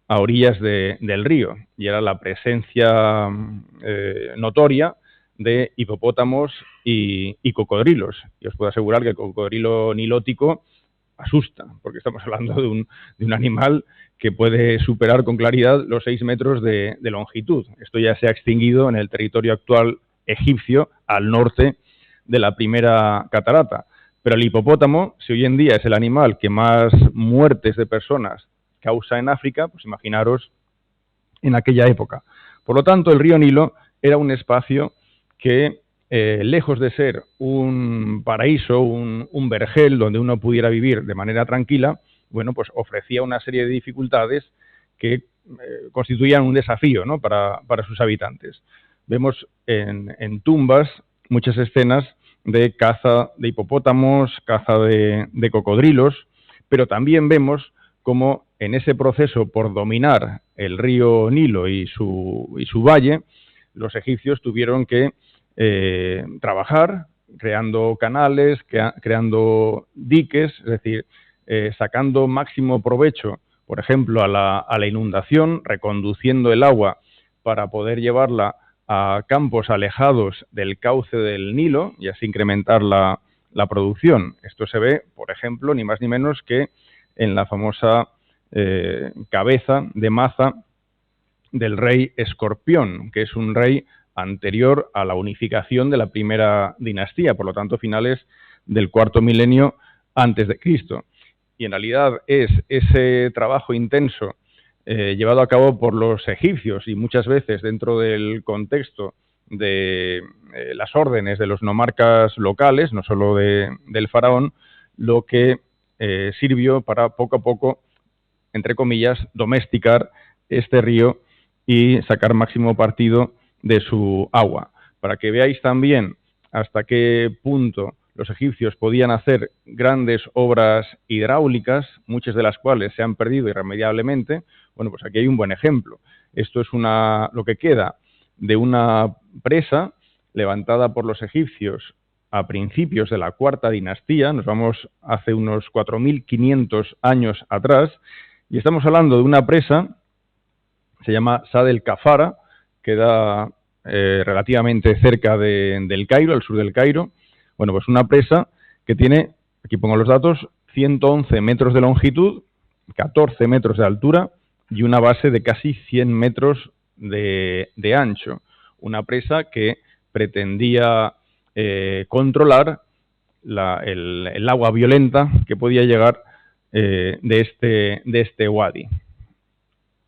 Speaker 3: a orillas del río, y era la presencia notoria de hipopótamos y cocodrilos. Y os puedo asegurar que el cocodrilo nilótico asusta, porque estamos hablando de un animal que puede superar con claridad los 6 metros de longitud. Esto ya se ha extinguido en el territorio actual egipcio, al norte de la primera catarata. Pero el hipopótamo, si hoy en día es el animal que más muertes de personas causa en África, pues imaginaros en aquella época. Por lo tanto, el río Nilo era un espacio que, lejos de ser un paraíso, un vergel donde uno pudiera vivir de manera tranquila, bueno, pues ofrecía una serie de dificultades que constituían un desafío, ¿no?, para sus habitantes. Vemos en tumbas muchas escenas de caza de hipopótamos, caza de cocodrilos, pero también vemos cómo en ese proceso por dominar el río Nilo y su valle, los egipcios tuvieron que trabajar creando canales, creando diques, es decir, sacando máximo provecho, por ejemplo, a la inundación, reconduciendo el agua para poder llevarla a campos alejados del cauce del Nilo y así incrementar la producción. Esto se ve, por ejemplo, ni más ni menos que en la famosa cabeza de maza del rey Escorpión, que es un rey anterior a la unificación de la primera dinastía, por lo tanto finales del cuarto milenio antes de Cristo. Y en realidad es ese trabajo intenso llevado a cabo por los egipcios y muchas veces dentro del contexto de las órdenes de los nomarcas locales, no solo del faraón, lo que sirvió para poco a poco, entre comillas, domesticar este río y sacar máximo partido de su agua. Para que veáis también hasta qué punto los egipcios podían hacer grandes obras hidráulicas, muchas de las cuales se han perdido irremediablemente. Bueno, pues aquí hay un buen ejemplo. Esto es lo que queda de una presa levantada por los egipcios a principios de la cuarta dinastía, nos vamos hace unos 4.500 años atrás, y estamos hablando de una presa, se llama Sad el Kafara, queda relativamente cerca del Cairo, al sur del Cairo. Bueno, pues una presa que tiene, aquí pongo los datos, 111 metros de longitud, 14 metros de altura y una base de casi 100 metros de ancho. Una presa que pretendía controlar el agua violenta que podía llegar de este wadi.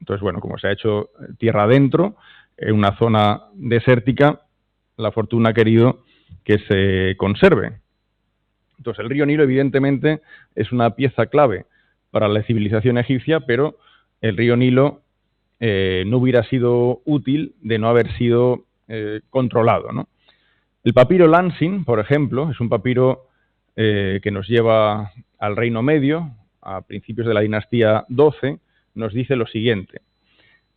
Speaker 3: Entonces, bueno, como se ha hecho tierra adentro, en una zona desértica, la fortuna ha querido que se conserve. Entonces, el río Nilo, evidentemente, es una pieza clave para la civilización egipcia, pero el río Nilo no hubiera sido útil de no haber sido controlado, ¿no? El papiro Lansing, por ejemplo, es un papiro que nos lleva al Reino Medio, a principios de la dinastía XII, nos dice lo siguiente: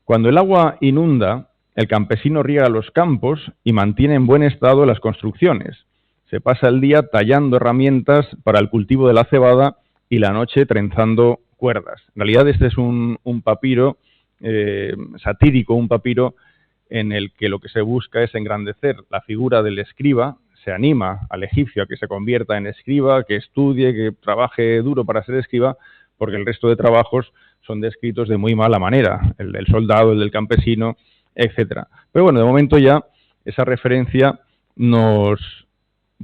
Speaker 3: cuando el agua inunda, el campesino riega los campos y mantiene en buen estado las construcciones. Se pasa el día tallando herramientas para el cultivo de la cebada y la noche trenzando cuerdas. En realidad este es un papiro satírico, un papiro en el que lo que se busca es engrandecer la figura del escriba. Se anima al egipcio a que se convierta en escriba, que estudie, que trabaje duro para ser escriba, porque el resto de trabajos son descritos de muy mala manera, el del soldado, el del campesino, etcétera. Pero bueno, de momento ya esa referencia nos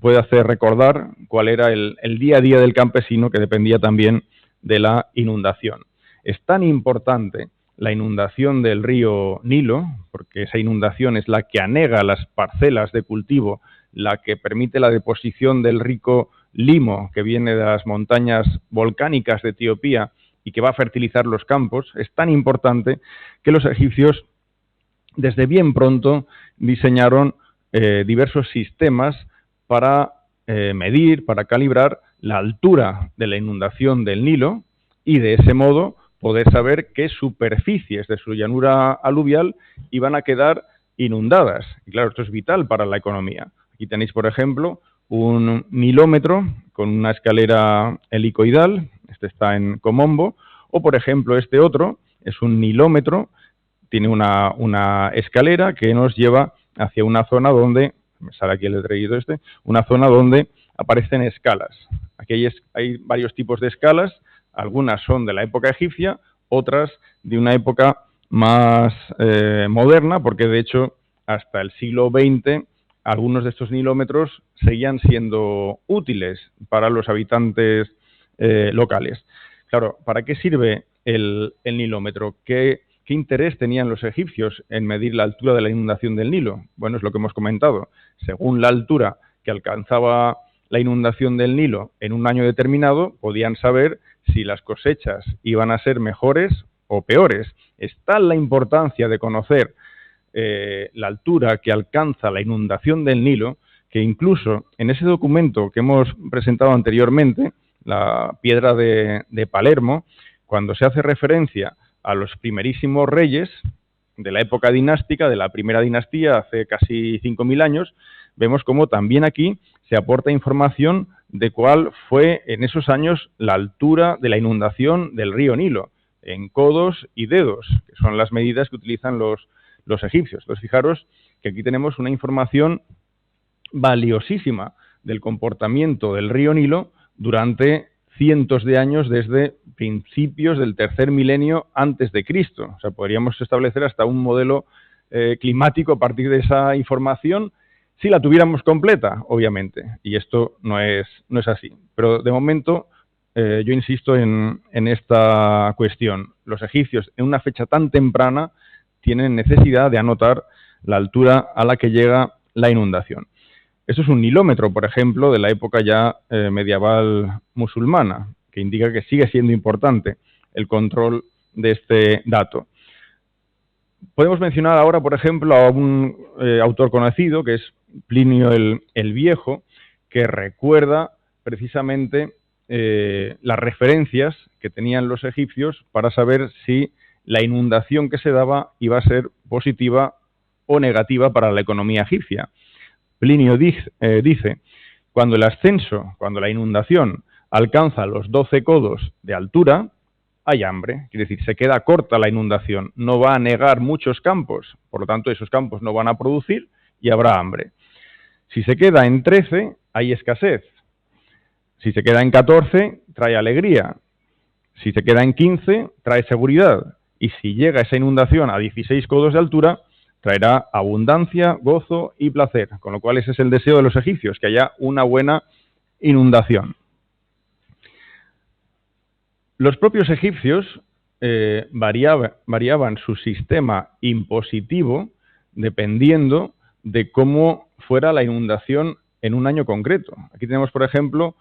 Speaker 3: puede hacer recordar cuál era el día a día del campesino, que dependía también de la inundación. Es tan importante la inundación del río Nilo, porque esa inundación es la que anega las parcelas de cultivo, la que permite la deposición del rico limo que viene de las montañas volcánicas de Etiopía y que va a fertilizar los campos. Es tan importante que los egipcios desde bien pronto diseñaron diversos sistemas para medir, para calibrar la altura de la inundación del Nilo y de ese modo poder saber qué superficies de su llanura aluvial iban a quedar inundadas. Y claro, esto es vital para la economía. Aquí tenéis, por ejemplo, un nilómetro con una escalera helicoidal, este está en Komombo, o por ejemplo este otro es un nilómetro, tiene una escalera que nos lleva hacia una zona donde, me sale aquí el letrerillo una zona donde aparecen escalas. Aquí hay varios tipos de escalas, algunas son de la época egipcia, otras de una época más moderna, porque de hecho hasta el siglo XX algunos de estos nilómetros seguían siendo útiles para los habitantes locales. Claro, ¿para qué sirve el nilómetro? ¿Qué interés tenían los egipcios en medir la altura de la inundación del Nilo? Bueno, es lo que hemos comentado. Según la altura que alcanzaba la inundación del Nilo en un año determinado, podían saber si las cosechas iban a ser mejores o peores. Es tal la importancia de conocer la altura que alcanza la inundación del Nilo, que incluso en ese documento que hemos presentado anteriormente, la Piedra de Palermo, cuando se hace referencia a los primerísimos reyes de la época dinástica, de la primera dinastía, hace casi 5.000 años, vemos como también aquí se aporta información de cuál fue en esos años la altura de la inundación del río Nilo, en codos y dedos, que son las medidas que utilizan los egipcios. Entonces, fijaros que aquí tenemos una información valiosísima del comportamiento del río Nilo durante cientos de años, desde principios del tercer milenio antes de Cristo. O sea, podríamos establecer hasta un modelo climático a partir de esa información, si la tuviéramos completa, obviamente. Y esto no es así. Pero de momento yo insisto en esta cuestión. Los egipcios, en una fecha tan temprana, tienen necesidad de anotar la altura a la que llega la inundación. Esto es un nilómetro, por ejemplo, de la época ya medieval musulmana, que indica que sigue siendo importante el control de este dato. Podemos mencionar ahora, por ejemplo, a un autor conocido, que es Plinio el Viejo, que recuerda precisamente las referencias que tenían los egipcios para saber si la inundación que se daba iba a ser positiva o negativa para la economía egipcia. Plinio dice, cuando la inundación alcanza los 12 codos de altura, hay hambre. Quiere decir, se queda corta la inundación, no va a anegar muchos campos, por lo tanto esos campos no van a producir y habrá hambre. Si se queda en 13, hay escasez. Si se queda en 14, trae alegría. Si se queda en 15, trae seguridad. Y si llega esa inundación a 16 codos de altura, traerá abundancia, gozo y placer. Con lo cual ese es el deseo de los egipcios, que haya una buena inundación. Los propios egipcios variaban su sistema impositivo dependiendo de cómo fuera la inundación en un año concreto. Aquí tenemos, por ejemplo,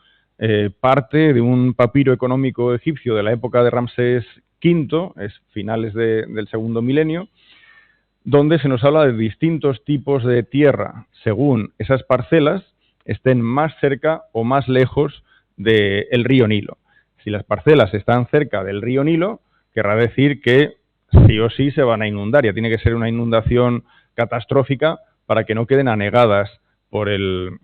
Speaker 3: parte de un papiro económico egipcio de la época de Ramsés V, es finales del segundo milenio, donde se nos habla de distintos tipos de tierra según esas parcelas estén más cerca o más lejos del río Nilo. Si las parcelas están cerca del río Nilo, querrá decir que sí o sí se van a inundar. Ya tiene que ser una inundación catastrófica para que no queden anegadas por el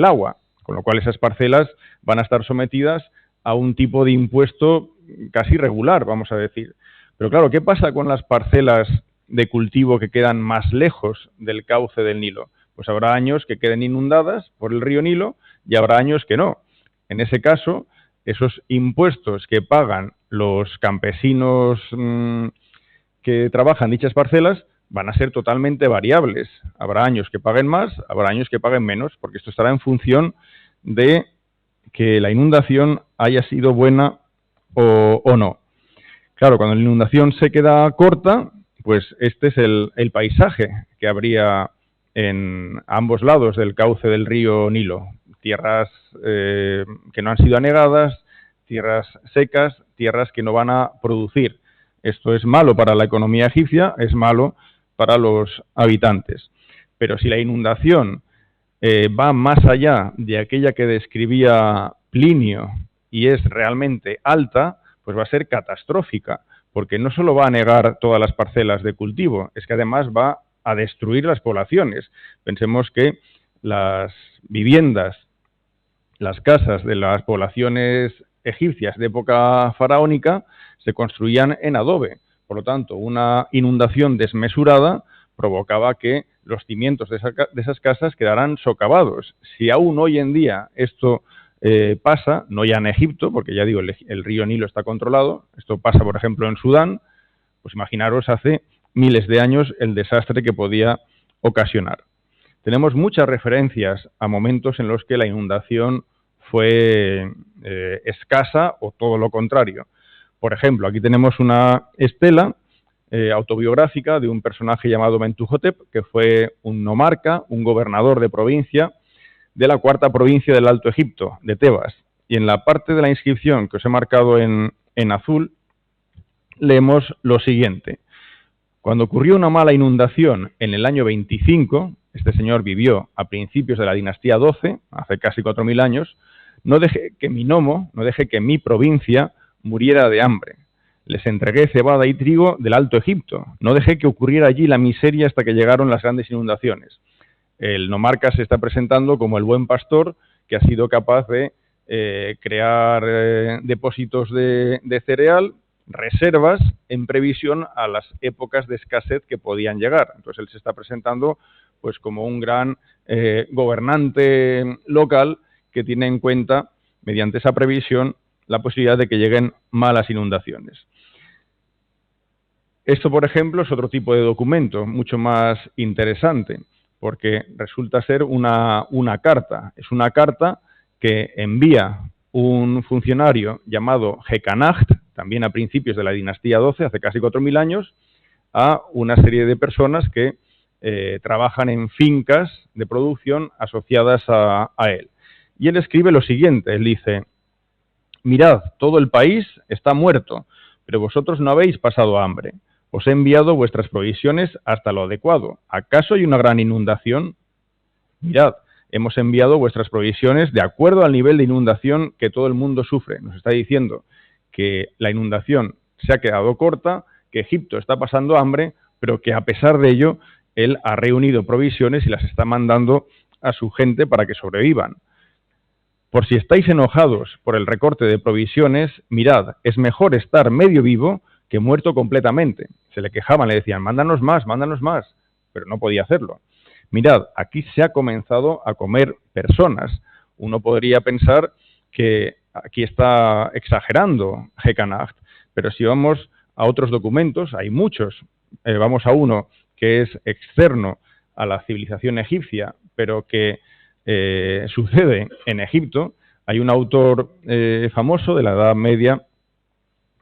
Speaker 3: agua, con lo cual esas parcelas van a estar sometidas a un tipo de impuesto casi regular, vamos a decir. Pero claro, ¿qué pasa con las parcelas de cultivo que quedan más lejos del cauce del Nilo? Pues habrá años que queden inundadas por el río Nilo y habrá años que no. En ese caso, esos impuestos que pagan los campesinos que trabajan dichas parcelas van a ser totalmente variables. Habrá años que paguen más, habrá años que paguen menos, porque esto estará en función de que la inundación haya sido buena o no. Claro, cuando la inundación se queda corta, pues este es el paisaje que habría en ambos lados del cauce del río Nilo. Tierras que no han sido anegadas, tierras secas, tierras que no van a producir. Esto es malo para la economía egipcia, es malo para los habitantes. Pero si la inundación va más allá de aquella que describía Plinio y es realmente alta, pues va a ser catastrófica, porque no solo va a anegar todas las parcelas de cultivo, es que además va a destruir las poblaciones. Pensemos que las viviendas, las casas de las poblaciones egipcias de época faraónica se construían en adobe, Por lo tanto, una inundación desmesurada provocaba que los cimientos de esas casas quedaran socavados. Si aún hoy en día esto pasa, no ya en Egipto, porque ya digo, el río Nilo está controlado, esto pasa, por ejemplo, en Sudán, pues imaginaros hace miles de años el desastre que podía ocasionar. Tenemos muchas referencias a momentos en los que la inundación fue escasa o todo lo contrario. Por ejemplo, aquí tenemos una estela autobiográfica de un personaje llamado Mentuhotep, que fue un nomarca, un gobernador de provincia de la cuarta provincia del Alto Egipto, de Tebas. Y en la parte de la inscripción que os he marcado en azul, leemos lo siguiente. Cuando ocurrió una mala inundación en el año 25, este señor vivió a principios de la dinastía 12, hace casi 4000 años, no dejé que mi nomo, no dejé que mi provincia muriera de hambre. Les entregué cebada y trigo del Alto Egipto. No dejé que ocurriera allí la miseria hasta que llegaron las grandes inundaciones. El nomarca se está presentando como el buen pastor que ha sido capaz de crear depósitos de cereal, reservas en previsión a las épocas de escasez que podían llegar. Entonces él se está presentando pues como un gran gobernante local que tiene en cuenta, mediante esa previsión, la posibilidad de que lleguen malas inundaciones. Esto, por ejemplo, es otro tipo de documento, mucho más interesante, porque resulta ser una carta. Es una carta que envía un funcionario llamado Gekanacht, también a principios de la dinastía 12, hace casi 4000 años, a una serie de personas que trabajan en fincas de producción asociadas a él. Y él escribe lo siguiente, él dice: mirad, todo el país está muerto, pero vosotros no habéis pasado hambre. Os he enviado vuestras provisiones hasta lo adecuado. ¿Acaso hay una gran inundación? Mirad, hemos enviado vuestras provisiones de acuerdo al nivel de inundación que todo el mundo sufre. Nos está diciendo que la inundación se ha quedado corta, que Egipto está pasando hambre, pero que a pesar de ello, él ha reunido provisiones y las está mandando a su gente para que sobrevivan. Por si estáis enojados por el recorte de provisiones, mirad, es mejor estar medio vivo que muerto completamente. Se le quejaban, le decían, mándanos más, pero no podía hacerlo. Mirad, aquí se ha comenzado a comer personas. Uno podría pensar que aquí está exagerando Gekanacht, pero si vamos a otros documentos, hay muchos. Vamos a uno que es externo a la civilización egipcia, pero que sucede en Egipto. Hay un autor famoso de la Edad Media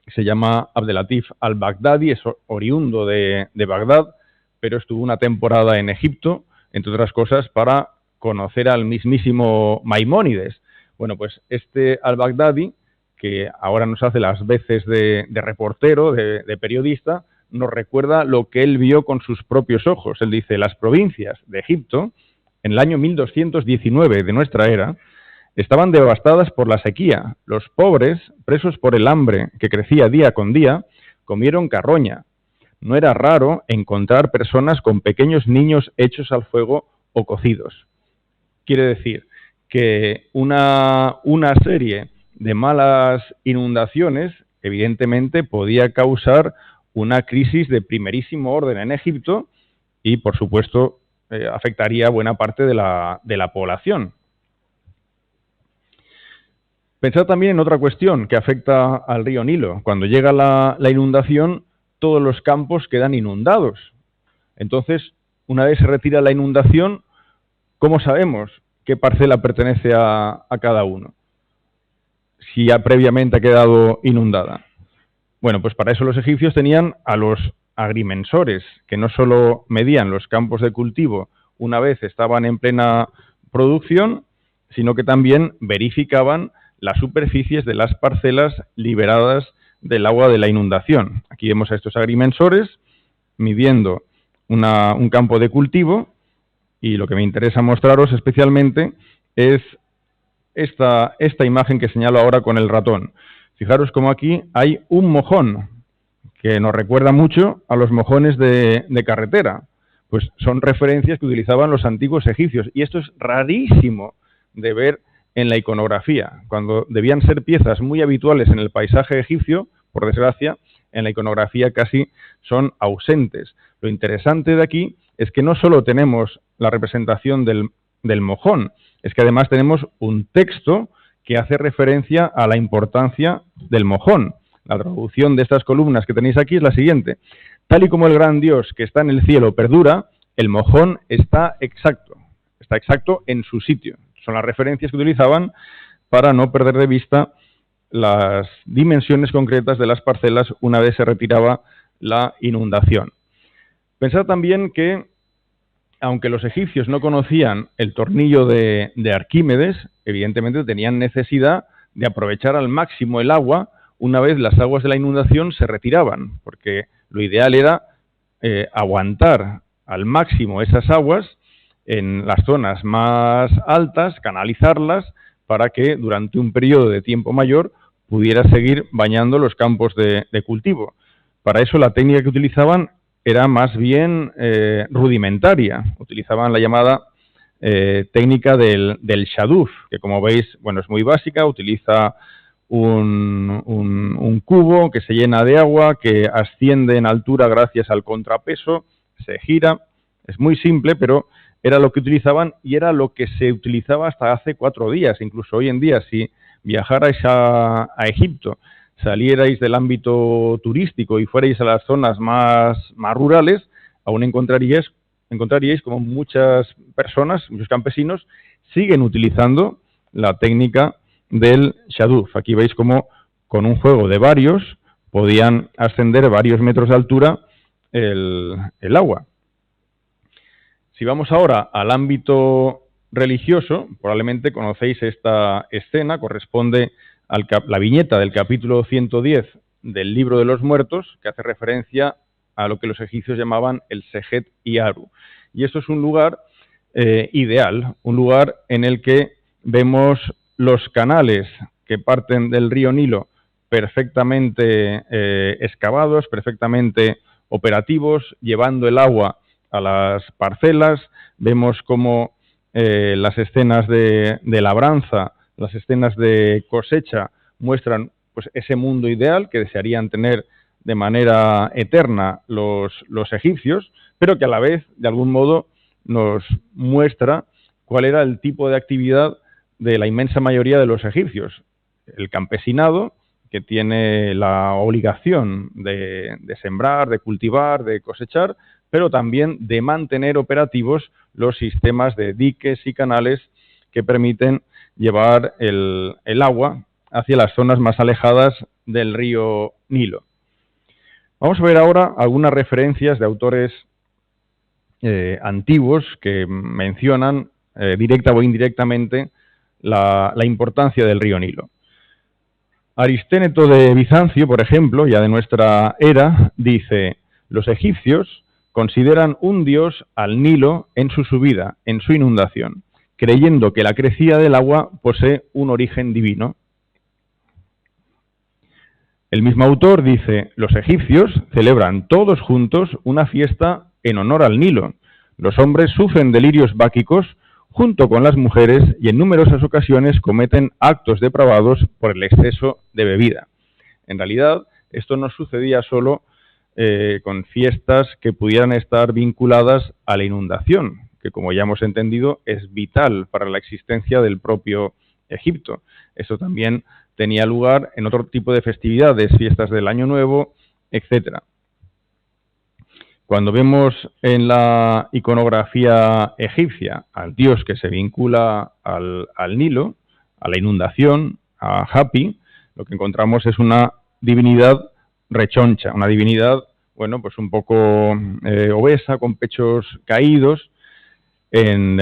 Speaker 3: que se llama Abdelatif al-Baghdadi, es oriundo de Bagdad, pero estuvo una temporada en Egipto, entre otras cosas, para conocer al mismísimo Maimónides. Bueno, pues este al-Baghdadi, que ahora nos hace las veces de reportero, de periodista, nos recuerda lo que él vio con sus propios ojos. Él dice, las provincias de Egipto, en el año 1219 de nuestra era, estaban devastadas por la sequía. Los pobres, presos por el hambre que crecía día con día, comieron carroña. No era raro encontrar personas con pequeños niños hechos al fuego o cocidos. Quiere decir que una serie de malas inundaciones, evidentemente, podía causar una crisis de primerísimo orden en Egipto y, por supuesto, afectaría a buena parte de la población. Pensad también en otra cuestión que afecta al río Nilo. Cuando llega la inundación, todos los campos quedan inundados. Entonces, una vez se retira la inundación, ¿cómo sabemos qué parcela pertenece a cada uno? Si ya previamente ha quedado inundada. Bueno, pues para eso los egipcios tenían a los agrimensores, que no solo medían los campos de cultivo una vez estaban en plena producción, sino que también verificaban las superficies de las parcelas liberadas del agua de la inundación. Aquí vemos a estos agrimensores midiendo un campo de cultivo y lo que me interesa mostraros especialmente es esta imagen que señalo ahora con el ratón. Fijaros cómo aquí hay un mojón que nos recuerda mucho a los mojones de carretera. Pues son referencias que utilizaban los antiguos egipcios y esto es rarísimo de ver en la iconografía. Cuando debían ser piezas muy habituales en el paisaje egipcio, por desgracia, en la iconografía casi son ausentes. Lo interesante de aquí es que no solo tenemos la representación del mojón, es que además tenemos un texto que hace referencia a la importancia del mojón. La traducción de estas columnas que tenéis aquí es la siguiente: tal y como el gran Dios que está en el cielo perdura, el mojón está exacto en su sitio. Son las referencias que utilizaban para no perder de vista las dimensiones concretas de las parcelas una vez se retiraba la inundación. Pensad también que, aunque los egipcios no conocían el tornillo de Arquímedes, evidentemente tenían necesidad de aprovechar al máximo el agua una vez las aguas de la inundación se retiraban, porque lo ideal era aguantar al máximo esas aguas en las zonas más altas, canalizarlas para que durante un periodo de tiempo mayor pudiera seguir bañando los campos de cultivo. Para eso la técnica que utilizaban era más bien rudimentaria. Utilizaban la llamada técnica del shaduf, que como veis, bueno, es muy básica. Utiliza un cubo que se llena de agua, que asciende en altura gracias al contrapeso, se gira. Es muy simple, pero era lo que utilizaban y era lo que se utilizaba hasta hace 4 días. Incluso hoy en día, si viajarais a Egipto, salierais del ámbito turístico y fuerais a las zonas más rurales, aún encontraríais como muchas personas, muchos campesinos, siguen utilizando la técnica del shaduf. Aquí veis cómo con un juego de varios podían ascender varios metros de altura el agua. Si vamos ahora al ámbito religioso, probablemente conocéis esta escena, corresponde a la viñeta del capítulo 110 del Libro de los Muertos, que hace referencia a lo que los egipcios llamaban el Sejet Iaru. Y esto es un lugar ideal, un lugar en el que vemos los canales que parten del río Nilo perfectamente excavados, perfectamente operativos, llevando el agua a las parcelas. Vemos cómo las escenas de labranza, las escenas de cosecha muestran pues ese mundo ideal que desearían tener de manera eterna los egipcios, pero que a la vez, de algún modo, nos muestra cuál era el tipo de actividad de la inmensa mayoría de los egipcios. El campesinado, que tiene la obligación de sembrar, de cultivar, de cosechar, pero también de mantener operativos los sistemas de diques y canales que permiten llevar el agua hacia las zonas más alejadas del río Nilo. Vamos a ver ahora algunas referencias de autores antiguos que mencionan directa o indirectamente la importancia del río Nilo. Aristéneto de Bizancio, por ejemplo, ya de nuestra era, dice: los egipcios consideran un dios al Nilo en su subida, en su inundación, creyendo que la crecida del agua posee un origen divino. El mismo autor dice: los egipcios celebran todos juntos una fiesta en honor al Nilo. Los hombres sufren delirios báquicos junto con las mujeres y en numerosas ocasiones cometen actos depravados por el exceso de bebida. En realidad, esto no sucedía solo con fiestas que pudieran estar vinculadas a la inundación, que como ya hemos entendido es vital para la existencia del propio Egipto. Esto también tenía lugar en otro tipo de festividades, fiestas del Año Nuevo, etc. Cuando vemos en la iconografía egipcia al dios que se vincula al Nilo, a la inundación, a Hapi, lo que encontramos es una divinidad rechoncha, una divinidad, bueno, pues un poco obesa, con pechos caídos, en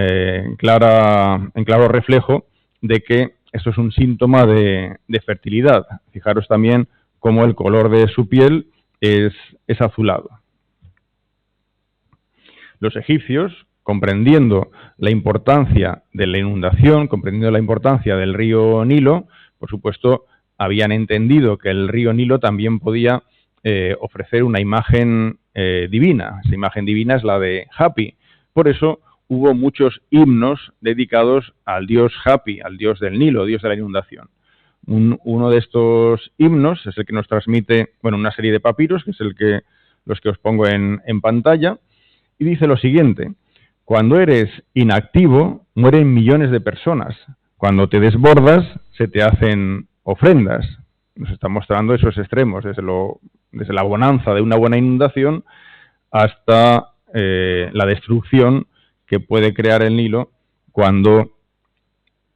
Speaker 3: claro reflejo de que esto es un síntoma de fertilidad. Fijaros también cómo el color de su piel es azulado. Los egipcios, comprendiendo la importancia de la inundación, comprendiendo la importancia del río Nilo, por supuesto, habían entendido que el río Nilo también podía ofrecer una imagen divina. Esa imagen divina es la de Hapi. Por eso hubo muchos himnos dedicados al dios Hapi, al dios del Nilo, dios de la inundación. Uno de estos himnos es el que nos transmite, bueno, una serie de papiros, que es los que os pongo en pantalla, y dice lo siguiente: cuando eres inactivo, mueren millones de personas. Cuando te desbordas, se te hacen ofrendas. Nos está mostrando esos extremos, desde la bonanza de una buena inundación hasta la destrucción que puede crear el Nilo cuando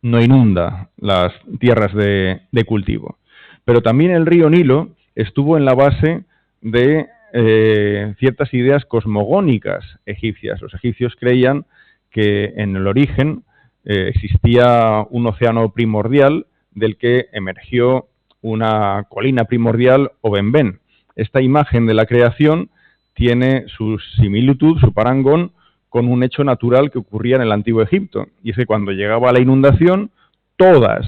Speaker 3: no inunda las tierras de cultivo. Pero también el río Nilo estuvo en la base de ciertas ideas cosmogónicas egipcias. Los egipcios creían que en el origen existía un océano primordial del que emergió una colina primordial o Benben. Esta imagen de la creación tiene su similitud, su parangón, con un hecho natural que ocurría en el Antiguo Egipto. Y es que cuando llegaba la inundación, todas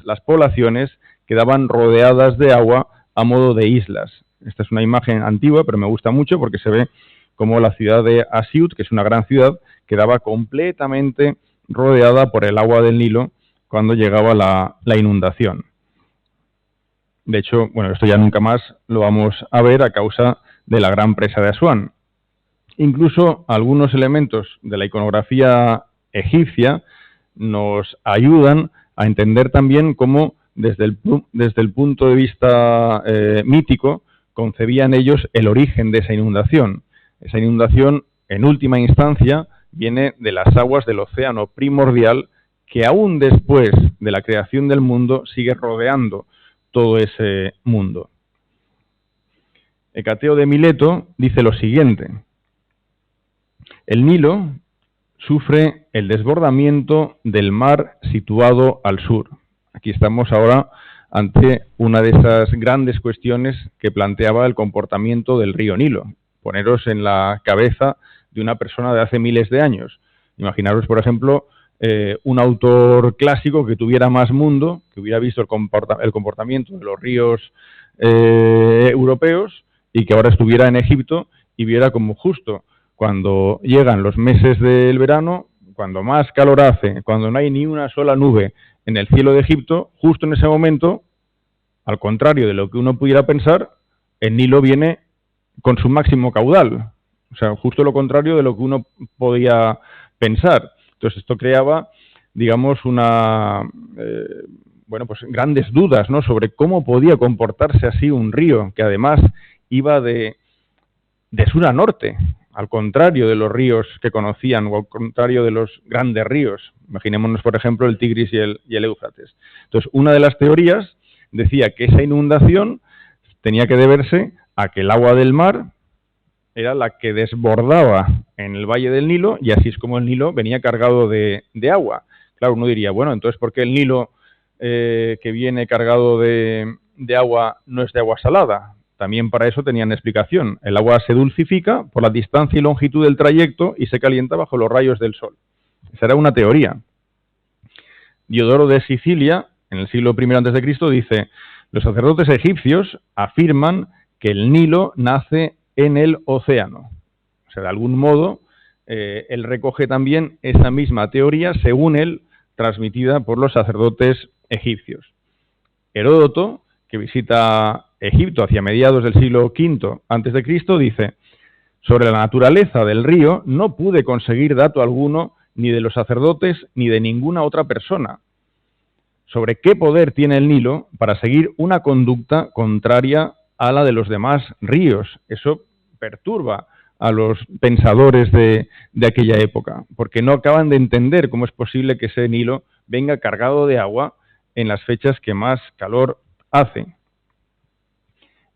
Speaker 3: las poblaciones quedaban rodeadas de agua a modo de islas. Esta es una imagen antigua, pero me gusta mucho porque se ve como la ciudad de Asiut, que es una gran ciudad, quedaba completamente rodeada por el agua del Nilo cuando llegaba la inundación. De hecho, bueno, esto ya nunca más lo vamos a ver a causa de la gran presa de Asuán. Incluso algunos elementos de la iconografía egipcia nos ayudan a entender también cómo, desde el punto de vista mítico, concebían ellos el origen de esa inundación. Esa inundación, en última instancia, viene de las aguas del océano primordial, que aún después de la creación del mundo sigue rodeando todo ese mundo. Hecateo de Mileto dice lo siguiente: el Nilo sufre el desbordamiento del mar situado al sur. Aquí estamos ahora ante una de esas grandes cuestiones que planteaba el comportamiento del río Nilo. Poneros en la cabeza de una persona de hace miles de años. Imaginaros, por ejemplo, un autor clásico que tuviera más mundo, que hubiera visto el comportamiento de los ríos europeos y que ahora estuviera en Egipto y viera como justo cuando llegan los meses del verano, cuando más calor hace, cuando no hay ni una sola nube en el cielo de Egipto, justo en ese momento, al contrario de lo que uno pudiera pensar, el Nilo viene con su máximo caudal. O sea, justo lo contrario de lo que uno podía pensar. Entonces esto creaba, digamos, pues grandes dudas, ¿no?, sobre cómo podía comportarse así un río que además iba de sur a norte, al contrario de los ríos que conocían o al contrario de los grandes ríos. Imaginémonos, por ejemplo, el Tigris y el Éufrates. Entonces, una de las teorías decía que esa inundación tenía que deberse a que el agua del mar era la que desbordaba en el valle del Nilo, y así es como el Nilo venía cargado de agua. Claro, uno diría, bueno, entonces, ¿por qué el Nilo que viene cargado de agua no es de agua salada? También para eso tenían explicación. El agua se dulcifica por la distancia y longitud del trayecto y se calienta bajo los rayos del sol. Esa era una teoría. Diodoro de Sicilia, en el siglo I a.C., dice: los sacerdotes egipcios afirman que el Nilo nace en el océano. O sea, de algún modo, él recoge también esa misma teoría, según él, transmitida por los sacerdotes egipcios. Heródoto, que visita Egipto hacia mediados del siglo V a.C., dice: sobre la naturaleza del río no pude conseguir dato alguno ni de los sacerdotes ni de ninguna otra persona. Sobre qué poder tiene el Nilo para seguir una conducta contraria a la de los demás ríos. Eso perturba a los pensadores de aquella época, porque no acaban de entender cómo es posible que ese Nilo venga cargado de agua en las fechas que más calor hace.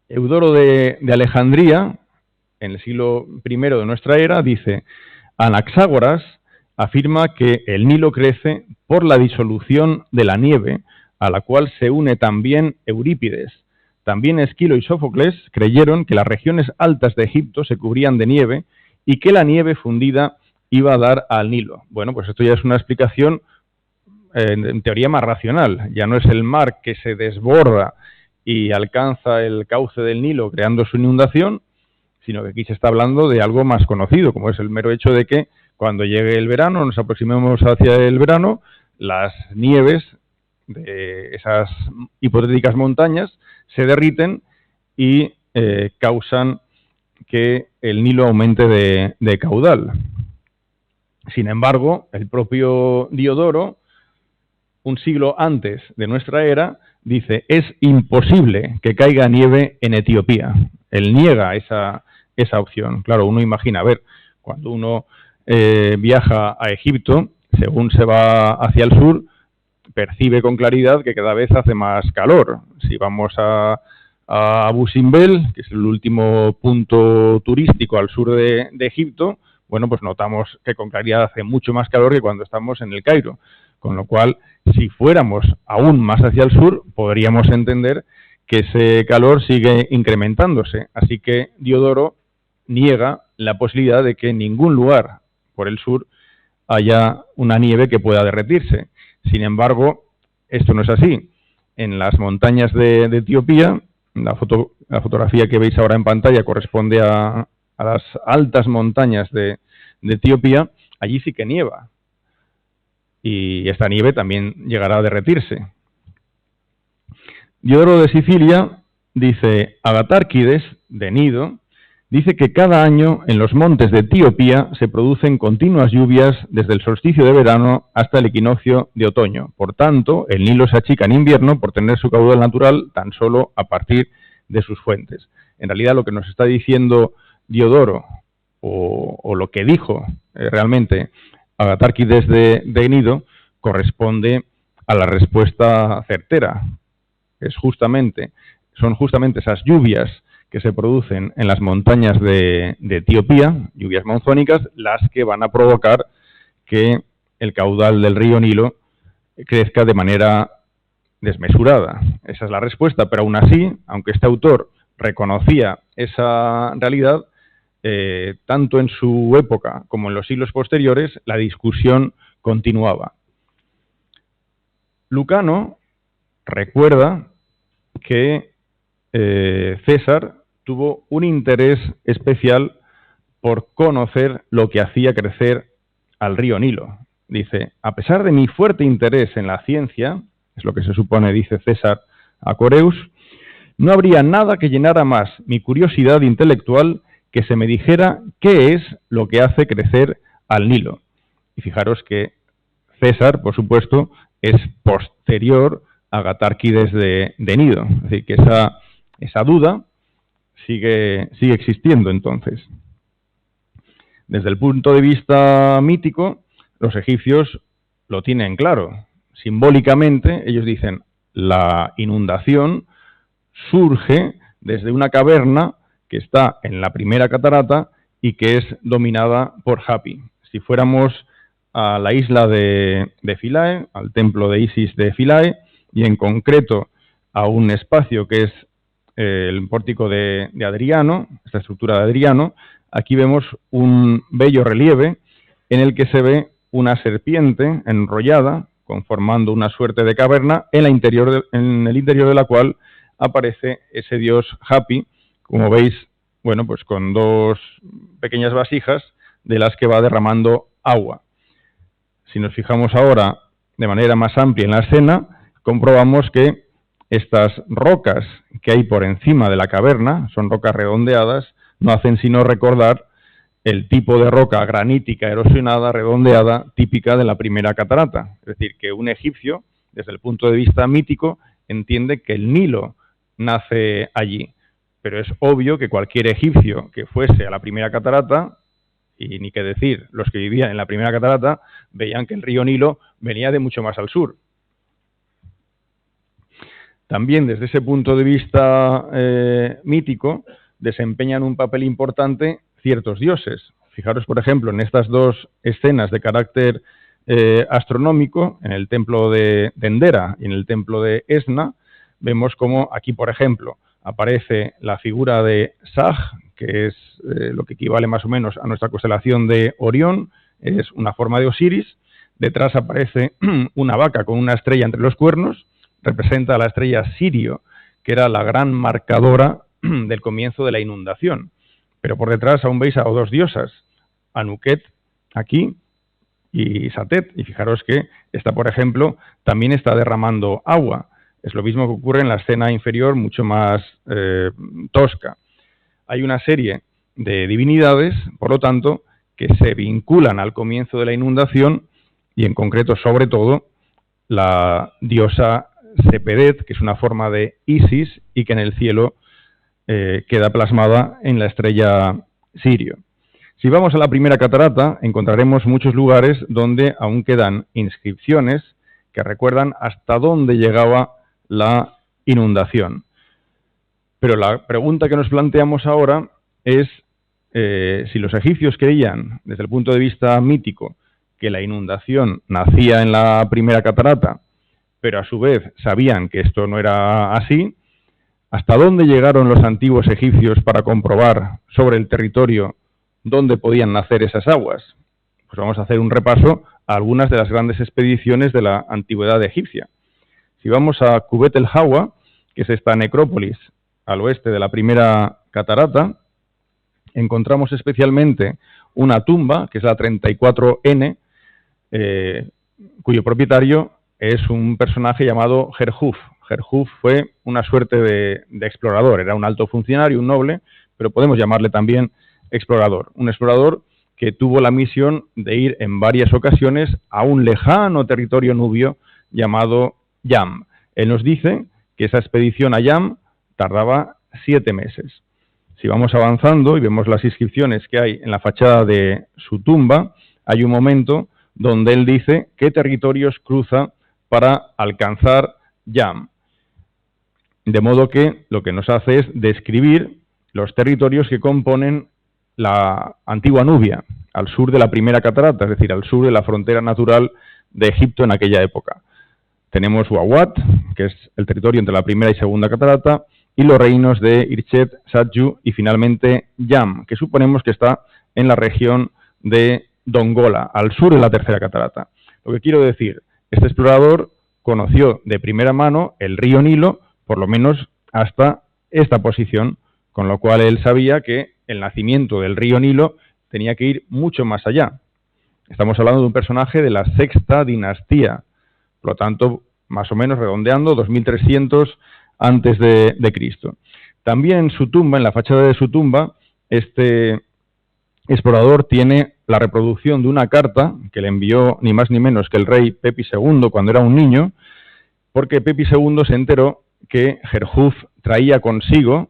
Speaker 3: Eudoro de Alejandría, en el siglo I de nuestra era, dice: Anaxágoras afirma que el Nilo crece por la disolución de la nieve, a la cual se une también Eurípides. También Esquilo y Sófocles creyeron que las regiones altas de Egipto se cubrían de nieve y que la nieve fundida iba a dar al Nilo. Bueno, pues esto ya es una explicación en teoría más racional. Ya no es el mar que se desborda y alcanza el cauce del Nilo creando su inundación, sino que aquí se está hablando de algo más conocido, como es el mero hecho de que cuando llegue el verano, nos aproximemos hacia el verano, las nieves de esas hipotéticas montañas se derriten y causan que el Nilo aumente de caudal. Sin embargo, el propio Diodoro, un siglo antes de nuestra era, dice: es imposible que caiga nieve en Etiopía. Él niega esa opción. Claro, uno imagina, a ver, cuando uno viaja a Egipto, según se va hacia el sur, percibe con claridad que cada vez hace más calor. Si vamos a Abu Simbel, que es el último punto turístico al sur de Egipto, bueno, pues notamos que con claridad hace mucho más calor que cuando estamos en el Cairo. Con lo cual, si fuéramos aún más hacia el sur, podríamos entender que ese calor sigue incrementándose. Así que Diodoro niega la posibilidad de que en ningún lugar por el sur haya una nieve que pueda derretirse. Sin embargo, esto no es así. En las montañas de Etiopía, la fotografía que veis ahora en pantalla corresponde a las altas montañas de Etiopía. Allí sí que nieva. Y esta nieve también llegará a derretirse. Diodoro de Sicilia dice: Agatárquides, de Gnido, dice que cada año en los montes de Etiopía se producen continuas lluvias desde el solsticio de verano hasta el equinoccio de otoño. Por tanto, el Nilo se achica en invierno por tener su caudal natural tan solo a partir de sus fuentes. En realidad, lo que nos está diciendo Diodoro, o lo que dijo realmente Agatárquides de Gnido, corresponde a la respuesta certera. Son justamente esas lluvias que se producen en las montañas de Etiopía, lluvias monzónicas, las que van a provocar que el caudal del río Nilo crezca de manera desmesurada. Esa es la respuesta, pero aún así, aunque este autor reconocía esa realidad, tanto en su época como en los siglos posteriores, la discusión continuaba. Lucano recuerda que César tuvo un interés especial por conocer lo que hacía crecer al río Nilo. Dice: a pesar de mi fuerte interés en la ciencia, es lo que se supone dice César a Coreus, no habría nada que llenara más mi curiosidad intelectual que se me dijera qué es lo que hace crecer al Nilo. Y fijaros que César, por supuesto, es posterior a Agatárquides de Gnido. Es decir, que esa duda sigue existiendo entonces. Desde el punto de vista mítico, los egipcios lo tienen claro. Simbólicamente, ellos dicen: la inundación surge desde una caverna que está en la primera catarata y que es dominada por Hapi. Si fuéramos a la isla de Philae, al templo de Isis de Philae, y en concreto a un espacio que es el pórtico de Adriano, esta estructura de Adriano, aquí vemos un bello relieve en el que se ve una serpiente enrollada, conformando una suerte de caverna, en el interior de la cual aparece ese dios Hapi, como veis, bueno, pues con dos pequeñas vasijas de las que va derramando agua. Si nos fijamos ahora de manera más amplia en la escena, comprobamos que estas rocas que hay por encima de la caverna, son rocas redondeadas, no hacen sino recordar el tipo de roca granítica erosionada, redondeada, típica de la primera catarata. Es decir, que un egipcio, desde el punto de vista mítico, entiende que el Nilo nace allí. Pero es obvio que cualquier egipcio que fuese a la primera catarata, y ni qué decir, los que vivían en la primera catarata, veían que el río Nilo venía de mucho más al sur. También desde ese punto de vista mítico, desempeñan un papel importante ciertos dioses. Fijaros, por ejemplo, en estas dos escenas de carácter astronómico, en el templo de Endera y en el templo de Esna, vemos como aquí, por ejemplo, aparece la figura de Sag, que es lo que equivale más o menos a nuestra constelación de Orión, es una forma de Osiris. Detrás aparece una vaca con una estrella entre los cuernos, representa a la estrella Sirio, que era la gran marcadora del comienzo de la inundación. Pero por detrás aún veis a dos diosas, Anuket aquí y Satet. Y fijaros que esta, por ejemplo, también está derramando agua. Es lo mismo que ocurre en la escena inferior, mucho más tosca. Hay una serie de divinidades, por lo tanto, que se vinculan al comienzo de la inundación y en concreto, sobre todo, la diosa Sepedet, que es una forma de Isis y que en el cielo queda plasmada en la estrella Sirio. Si vamos a la primera catarata, encontraremos muchos lugares donde aún quedan inscripciones que recuerdan hasta dónde llegaba la inundación. Pero la pregunta que nos planteamos ahora es si los egipcios creían, desde el punto de vista mítico, que la inundación nacía en la primera catarata, pero a su vez sabían que esto no era así, ¿hasta dónde llegaron los antiguos egipcios para comprobar sobre el territorio dónde podían nacer esas aguas? Pues vamos a hacer un repaso a algunas de las grandes expediciones de la antigüedad egipcia. Si vamos a Kubet el Hawa, que es esta necrópolis al oeste de la primera catarata, encontramos especialmente una tumba, que es la 34N, cuyo propietario es un personaje llamado Herjuf. Herjuf fue una suerte de explorador, era un alto funcionario, un noble, pero podemos llamarle también explorador. Un explorador que tuvo la misión de ir en varias ocasiones a un lejano territorio nubio llamado Yam. Él nos dice que esa expedición a Yam tardaba 7 meses. Si vamos avanzando y vemos las inscripciones que hay en la fachada de su tumba, hay un momento donde él dice qué territorios cruza para alcanzar Yam. De modo que lo que nos hace es describir los territorios que componen la antigua Nubia, al sur de la primera catarata, es decir, al sur de la frontera natural de Egipto en aquella época. Tenemos Wawat, que es el territorio entre la primera y segunda catarata, y los reinos de Irchet, Satju y finalmente Yam, que suponemos que está en la región de Dongola, al sur de la tercera catarata. Lo que quiero decir, este explorador conoció de primera mano el río Nilo, por lo menos hasta esta posición, con lo cual él sabía que el nacimiento del río Nilo tenía que ir mucho más allá. Estamos hablando de un personaje de la sexta dinastía, por lo tanto, más o menos redondeando, 2300 antes de Cristo. También en su tumba, en la fachada de su tumba, este explorador tiene la reproducción de una carta que le envió ni más ni menos que el rey Pepi II cuando era un niño, porque Pepi II se enteró que Herjuf traía consigo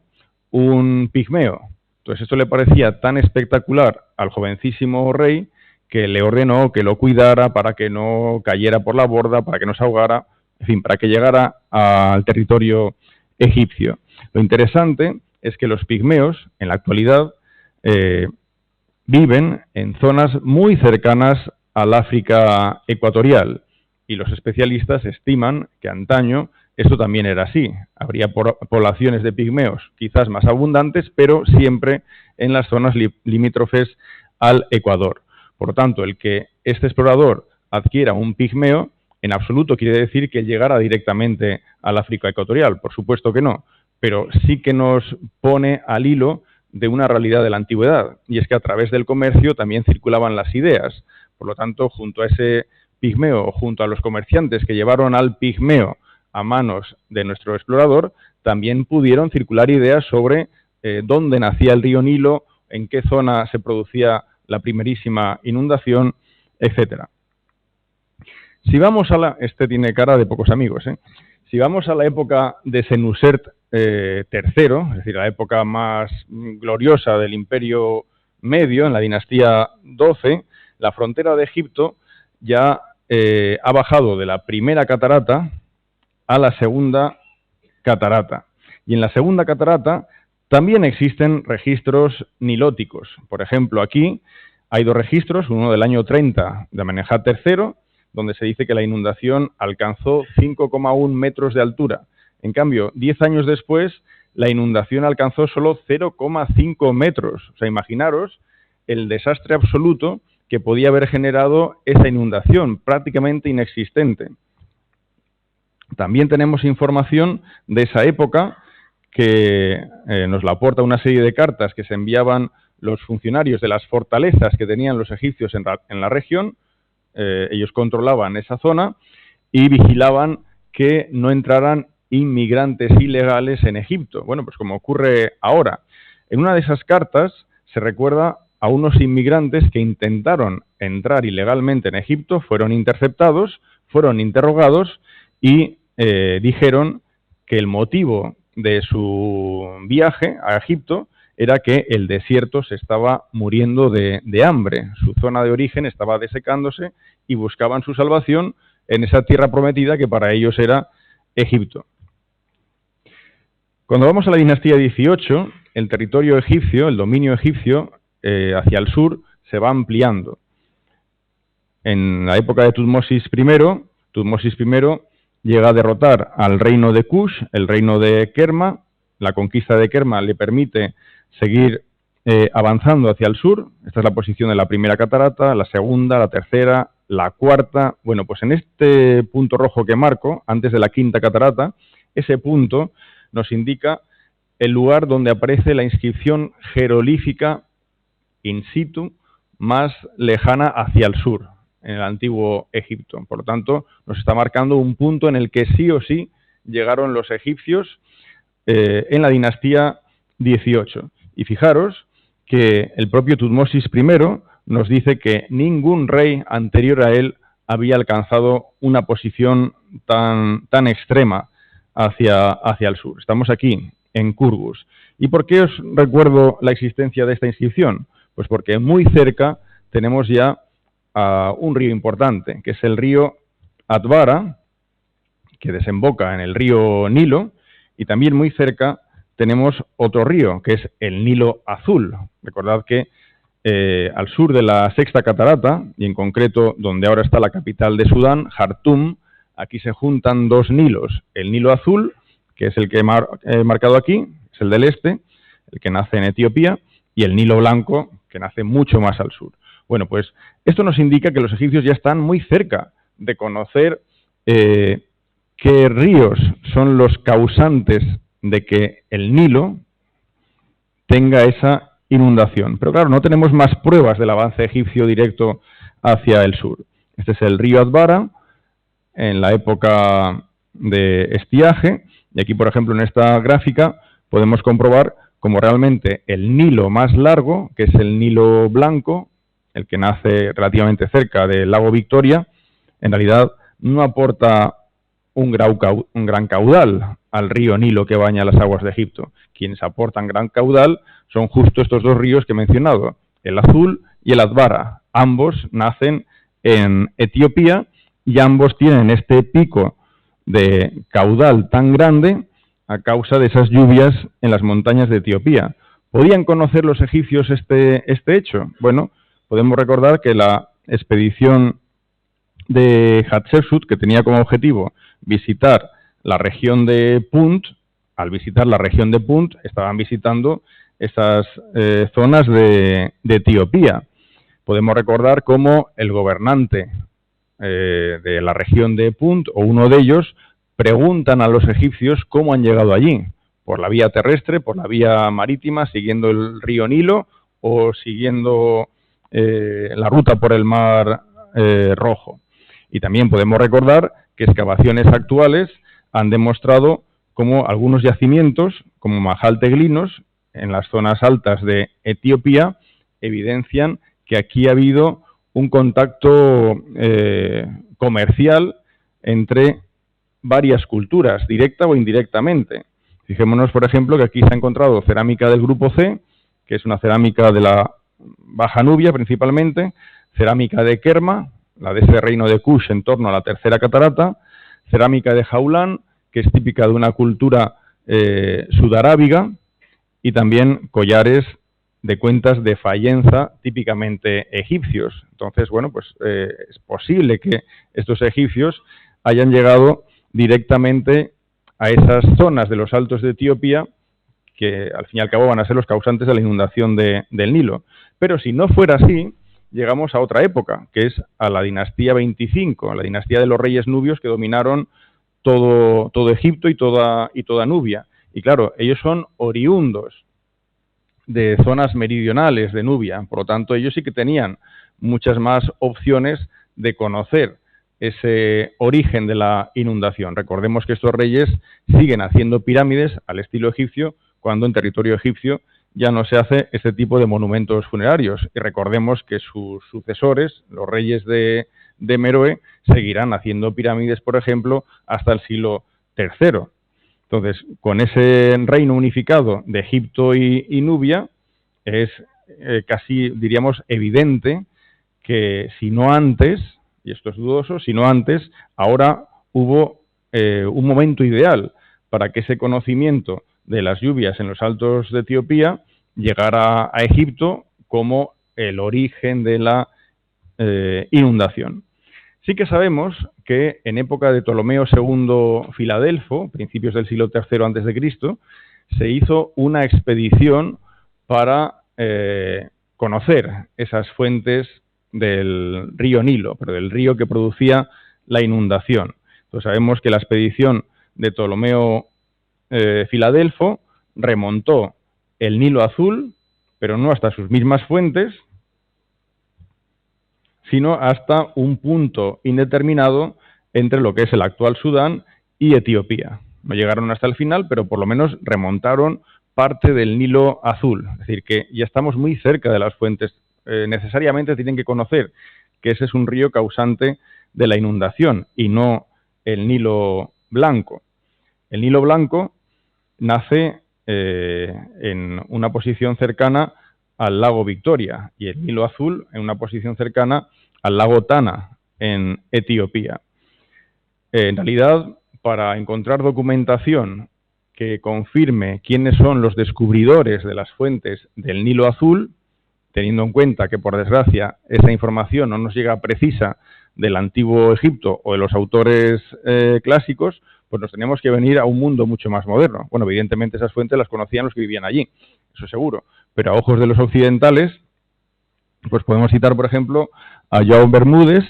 Speaker 3: un pigmeo. Entonces esto le parecía tan espectacular al jovencísimo rey que le ordenó que lo cuidara para que no cayera por la borda, para que no se ahogara, en fin, para que llegara al territorio egipcio. Lo interesante es que los pigmeos, en la actualidad, viven en zonas muy cercanas al África ecuatorial y los especialistas estiman que antaño esto también era así. Habría poblaciones de pigmeos quizás más abundantes, pero siempre en las zonas limítrofes al Ecuador. Por lo tanto, el que este explorador adquiera un pigmeo en absoluto quiere decir que llegara directamente al África ecuatorial. Por supuesto que no, pero sí que nos pone al hilo de una realidad de la antigüedad, y es que a través del comercio también circulaban las ideas. Por lo tanto, junto a ese pigmeo, junto a los comerciantes que llevaron al pigmeo a manos de nuestro explorador, también pudieron circular ideas sobre dónde nacía el río Nilo, en qué zona se producía la primerísima inundación, etcétera. Si vamos a la... Este tiene cara de pocos amigos, ¿eh? Si vamos a la época de Senusert III, es decir, la época más gloriosa del Imperio Medio, en la dinastía XII, la frontera de Egipto ya ha bajado de la primera catarata a la segunda catarata. Y en la segunda catarata también existen registros nilóticos. Por ejemplo, aquí hay 2 registros, uno del año 30 de Amenemhat III, donde se dice que la inundación alcanzó 5,1 metros de altura. En cambio, 10 años después, la inundación alcanzó solo 0,5 metros. O sea, imaginaros el desastre absoluto que podía haber generado esa inundación, prácticamente inexistente. También tenemos información de esa época que nos la aporta una serie de cartas que se enviaban los funcionarios de las fortalezas que tenían los egipcios en la región, ellos controlaban esa zona y vigilaban que no entraran inmigrantes ilegales en Egipto. Bueno, pues como ocurre ahora. En una de esas cartas se recuerda a unos inmigrantes que intentaron entrar ilegalmente en Egipto, fueron interceptados, fueron interrogados y dijeron que el motivo de su viaje a Egipto era que el desierto se estaba muriendo de hambre, su zona de origen estaba desecándose y buscaban su salvación en esa tierra prometida que para ellos era Egipto. Cuando vamos a la dinastía 18, el territorio egipcio, el dominio egipcio, hacia el sur, se va ampliando. En la época de Tutmosis I llega a derrotar al reino de Kush, el reino de Kerma. La conquista de Kerma le permite seguir avanzando hacia el sur. Esta es la posición de la primera catarata, la segunda, la tercera, la cuarta. Bueno, pues en este punto rojo que marco, antes de la quinta catarata, ese punto nos indica el lugar donde aparece la inscripción jeroglífica in situ más lejana hacia el sur, en el antiguo Egipto. Por lo tanto, nos está marcando un punto en el que sí o sí llegaron los egipcios en la dinastía 18. Y fijaros que el propio Tutmosis I nos dice que ningún rey anterior a él había alcanzado una posición tan extrema hacia el sur. Estamos aquí, en Kurgus. ¿Y por qué os recuerdo la existencia de esta inscripción? Pues porque muy cerca tenemos ya un río importante, que es el río Atbara, que desemboca en el río Nilo, y también muy cerca tenemos otro río, que es el Nilo Azul. Recordad que al sur de la sexta catarata, y en concreto donde ahora está la capital de Sudán, Jartum, aquí se juntan dos Nilos. El Nilo Azul, que es el que he marcado aquí, es el del este, el que nace en Etiopía, y el Nilo Blanco, que nace mucho más al sur. Bueno, pues esto nos indica que los egipcios ya están muy cerca de conocer qué ríos son los causantes de que el Nilo tenga esa inundación. Pero claro, no tenemos más pruebas del avance egipcio directo hacia el sur. Este es el río Atbara, en la época de estiaje, y aquí, por ejemplo, en esta gráfica podemos comprobar cómo realmente el Nilo más largo, que es el Nilo Blanco, el que nace relativamente cerca del lago Victoria, en realidad no aporta un gran caudal al río Nilo que baña las aguas de Egipto. Quienes aportan gran caudal son justo estos dos ríos que he mencionado, el Azul y el Atbara. Ambos nacen en Etiopía y ambos tienen este pico de caudal tan grande a causa de esas lluvias en las montañas de Etiopía. ¿Podían conocer los egipcios este hecho? Bueno, podemos recordar que la expedición de Hatshepsut, que tenía como objetivo visitar la región de Punt, al visitar la región de Punt, estaban visitando esas zonas de Etiopía. Podemos recordar cómo el gobernante de la región de Punt, o uno de ellos, preguntan a los egipcios cómo han llegado allí, por la vía terrestre, por la vía marítima, siguiendo el río Nilo o siguiendo la ruta por el Mar Rojo. Y también podemos recordar que excavaciones actuales han demostrado cómo algunos yacimientos, como majalteglinos, en las zonas altas de Etiopía, evidencian que aquí ha habido un contacto comercial entre varias culturas, directa o indirectamente. Fijémonos, por ejemplo, que aquí se ha encontrado cerámica del grupo C, que es una cerámica de la Baja Nubia principalmente, cerámica de Kerma, la de ese reino de Kush en torno a la tercera catarata, cerámica de Jaulán, que es típica de una cultura sudarábiga, y también collares de cuentas de Fayenza, típicamente egipcios. Entonces, bueno, pues es posible que estos egipcios hayan llegado directamente a esas zonas de los altos de Etiopía, que al fin y al cabo van a ser los causantes de la inundación del Nilo. Pero si no fuera así, llegamos a otra época, que es a la dinastía 25, a la dinastía de los reyes nubios que dominaron todo Egipto y toda Nubia. Y claro, ellos son oriundos de zonas meridionales de Nubia, por lo tanto ellos sí que tenían muchas más opciones de conocer ese origen de la inundación. Recordemos que estos reyes siguen haciendo pirámides al estilo egipcio, cuando en territorio egipcio ya no se hace este tipo de monumentos funerarios. Y recordemos que sus sucesores, los reyes de Meroe, seguirán haciendo pirámides, por ejemplo, hasta el siglo III. Entonces, con ese reino unificado de Egipto y Nubia, es casi, diríamos, evidente que si no antes, y esto es dudoso, si no antes, ahora hubo un momento ideal para que ese conocimiento de las lluvias en los altos de Etiopía llegara a Egipto como el origen de la inundación. Sí que sabemos que en época de Ptolomeo II Filadelfo, principios del siglo III a.C., se hizo una expedición para conocer esas fuentes del río Nilo, pero del río que producía la inundación. Entonces sabemos que la expedición de Ptolomeo Filadelfo remontó el Nilo Azul, pero no hasta sus mismas fuentes, sino hasta un punto indeterminado entre lo que es el actual Sudán y Etiopía. No llegaron hasta el final, pero por lo menos remontaron parte del Nilo Azul. Es decir, que ya estamos muy cerca de las fuentes. Necesariamente tienen que conocer que ese es un río causante de la inundación y no el Nilo Blanco. El Nilo Blanco nace en una posición cercana al lago Victoria y el Nilo Azul en una posición cercana al lago Tana, en Etiopía. En realidad, para encontrar documentación que confirme quiénes son los descubridores de las fuentes del Nilo Azul, teniendo en cuenta que, por desgracia, esa información no nos llega precisa del antiguo Egipto o de los autores clásicos, pues nos tenemos que venir a un mundo mucho más moderno. Bueno, evidentemente esas fuentes las conocían los que vivían allí, eso seguro, pero a ojos de los occidentales, pues podemos citar, por ejemplo, a João Bermúdez,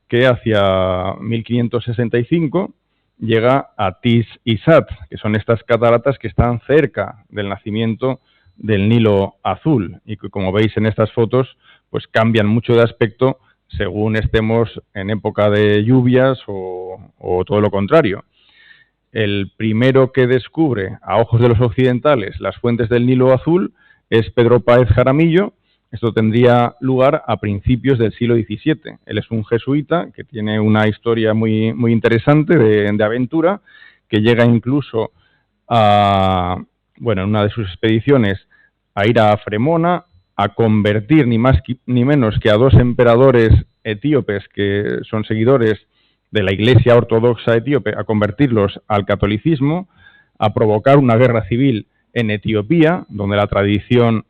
Speaker 3: que hacia 1565 llega a Tis y Sat, que son estas cataratas que están cerca del nacimiento del Nilo Azul y que, como veis en estas fotos, pues cambian mucho de aspecto según estemos en época de lluvias o todo lo contrario. El primero que descubre, a ojos de los occidentales, las fuentes del Nilo Azul es Pedro Páez Jaramillo. Esto tendría lugar a principios del siglo XVII. Él es un jesuita que tiene una historia muy, muy interesante de aventura, que llega incluso a, bueno, en una de sus expediciones a ir a Fremona, a convertir ni más ni menos que a dos emperadores etíopes que son seguidores de la Iglesia Ortodoxa etíope, a convertirlos al catolicismo, a provocar una guerra civil en Etiopía, donde la tradición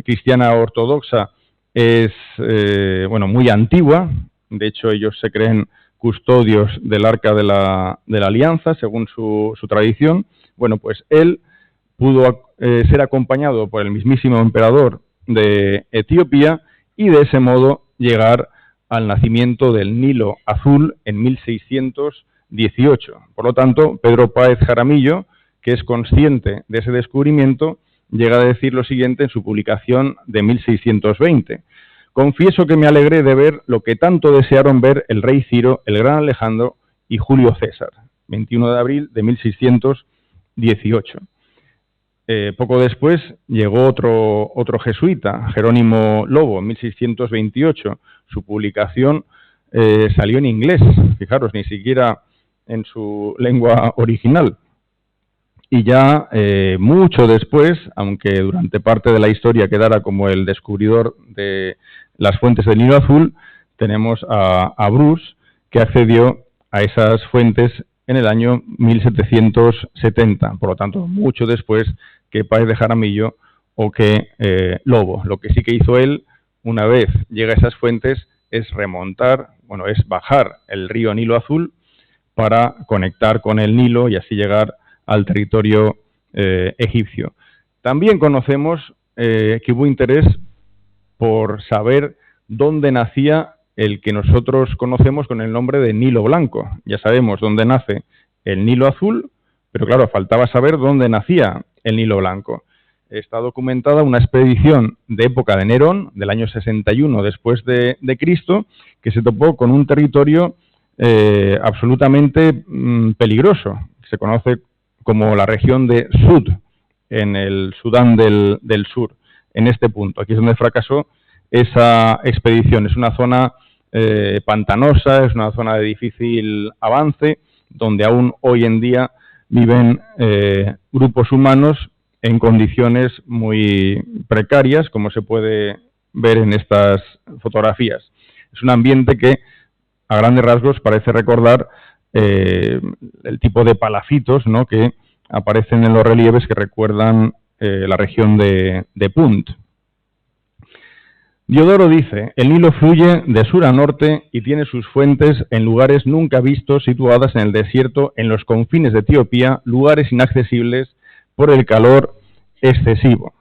Speaker 3: cristiana ortodoxa es bueno, muy antigua. De hecho, ellos se creen custodios del Arca de la Alianza, según su tradición. Bueno, pues él pudo ser acompañado por el mismísimo emperador de Etiopía y de ese modo llegar al nacimiento del Nilo Azul en 1618. Por lo tanto, Pedro Páez Jaramillo, que es consciente de ese descubrimiento, llega a decir lo siguiente en su publicación de 1620. Confieso que me alegré de ver lo que tanto desearon ver el rey Ciro, el gran Alejandro y Julio César. 21 de abril de 1618. Poco después llegó otro jesuita, Jerónimo Lobo, en 1628. Su publicación salió en inglés, fijaros, ni siquiera en su lengua original. Y ya mucho después, aunque durante parte de la historia quedara como el descubridor de las fuentes del Nilo Azul, tenemos a Bruce, que accedió a esas fuentes en el año 1770. Por lo tanto, mucho después que Páez de Jaramillo o que Lobo. Lo que sí que hizo él, una vez llega a esas fuentes, es remontar, bueno, es bajar el río Nilo Azul para conectar con el Nilo y así llegar al territorio egipcio. También conocemos que hubo interés por saber dónde nacía el que nosotros conocemos con el nombre de Nilo Blanco. Ya sabemos dónde nace el Nilo Azul, pero claro, faltaba saber dónde nacía el Nilo Blanco. está documentada una expedición de época de Nerón, del año 61 después de Cristo, que se topó con un territorio absolutamente peligroso. Se conoce como la región de Sud, en el Sudán del Sur, en este punto. Aquí es donde fracasó esa expedición. Es una zona pantanosa, es una zona de difícil avance, donde aún hoy en día viven grupos humanos en condiciones muy precarias, como se puede ver en estas fotografías. Es un ambiente que, a grandes rasgos, parece recordar el tipo de palafitos, ¿no?, que aparecen en los relieves que recuerdan la región de Punt. Diodoro dice: el Nilo fluye de sur a norte y tiene sus fuentes en lugares nunca vistos, situadas en el desierto, en los confines de Etiopía, lugares inaccesibles por el calor excesivo.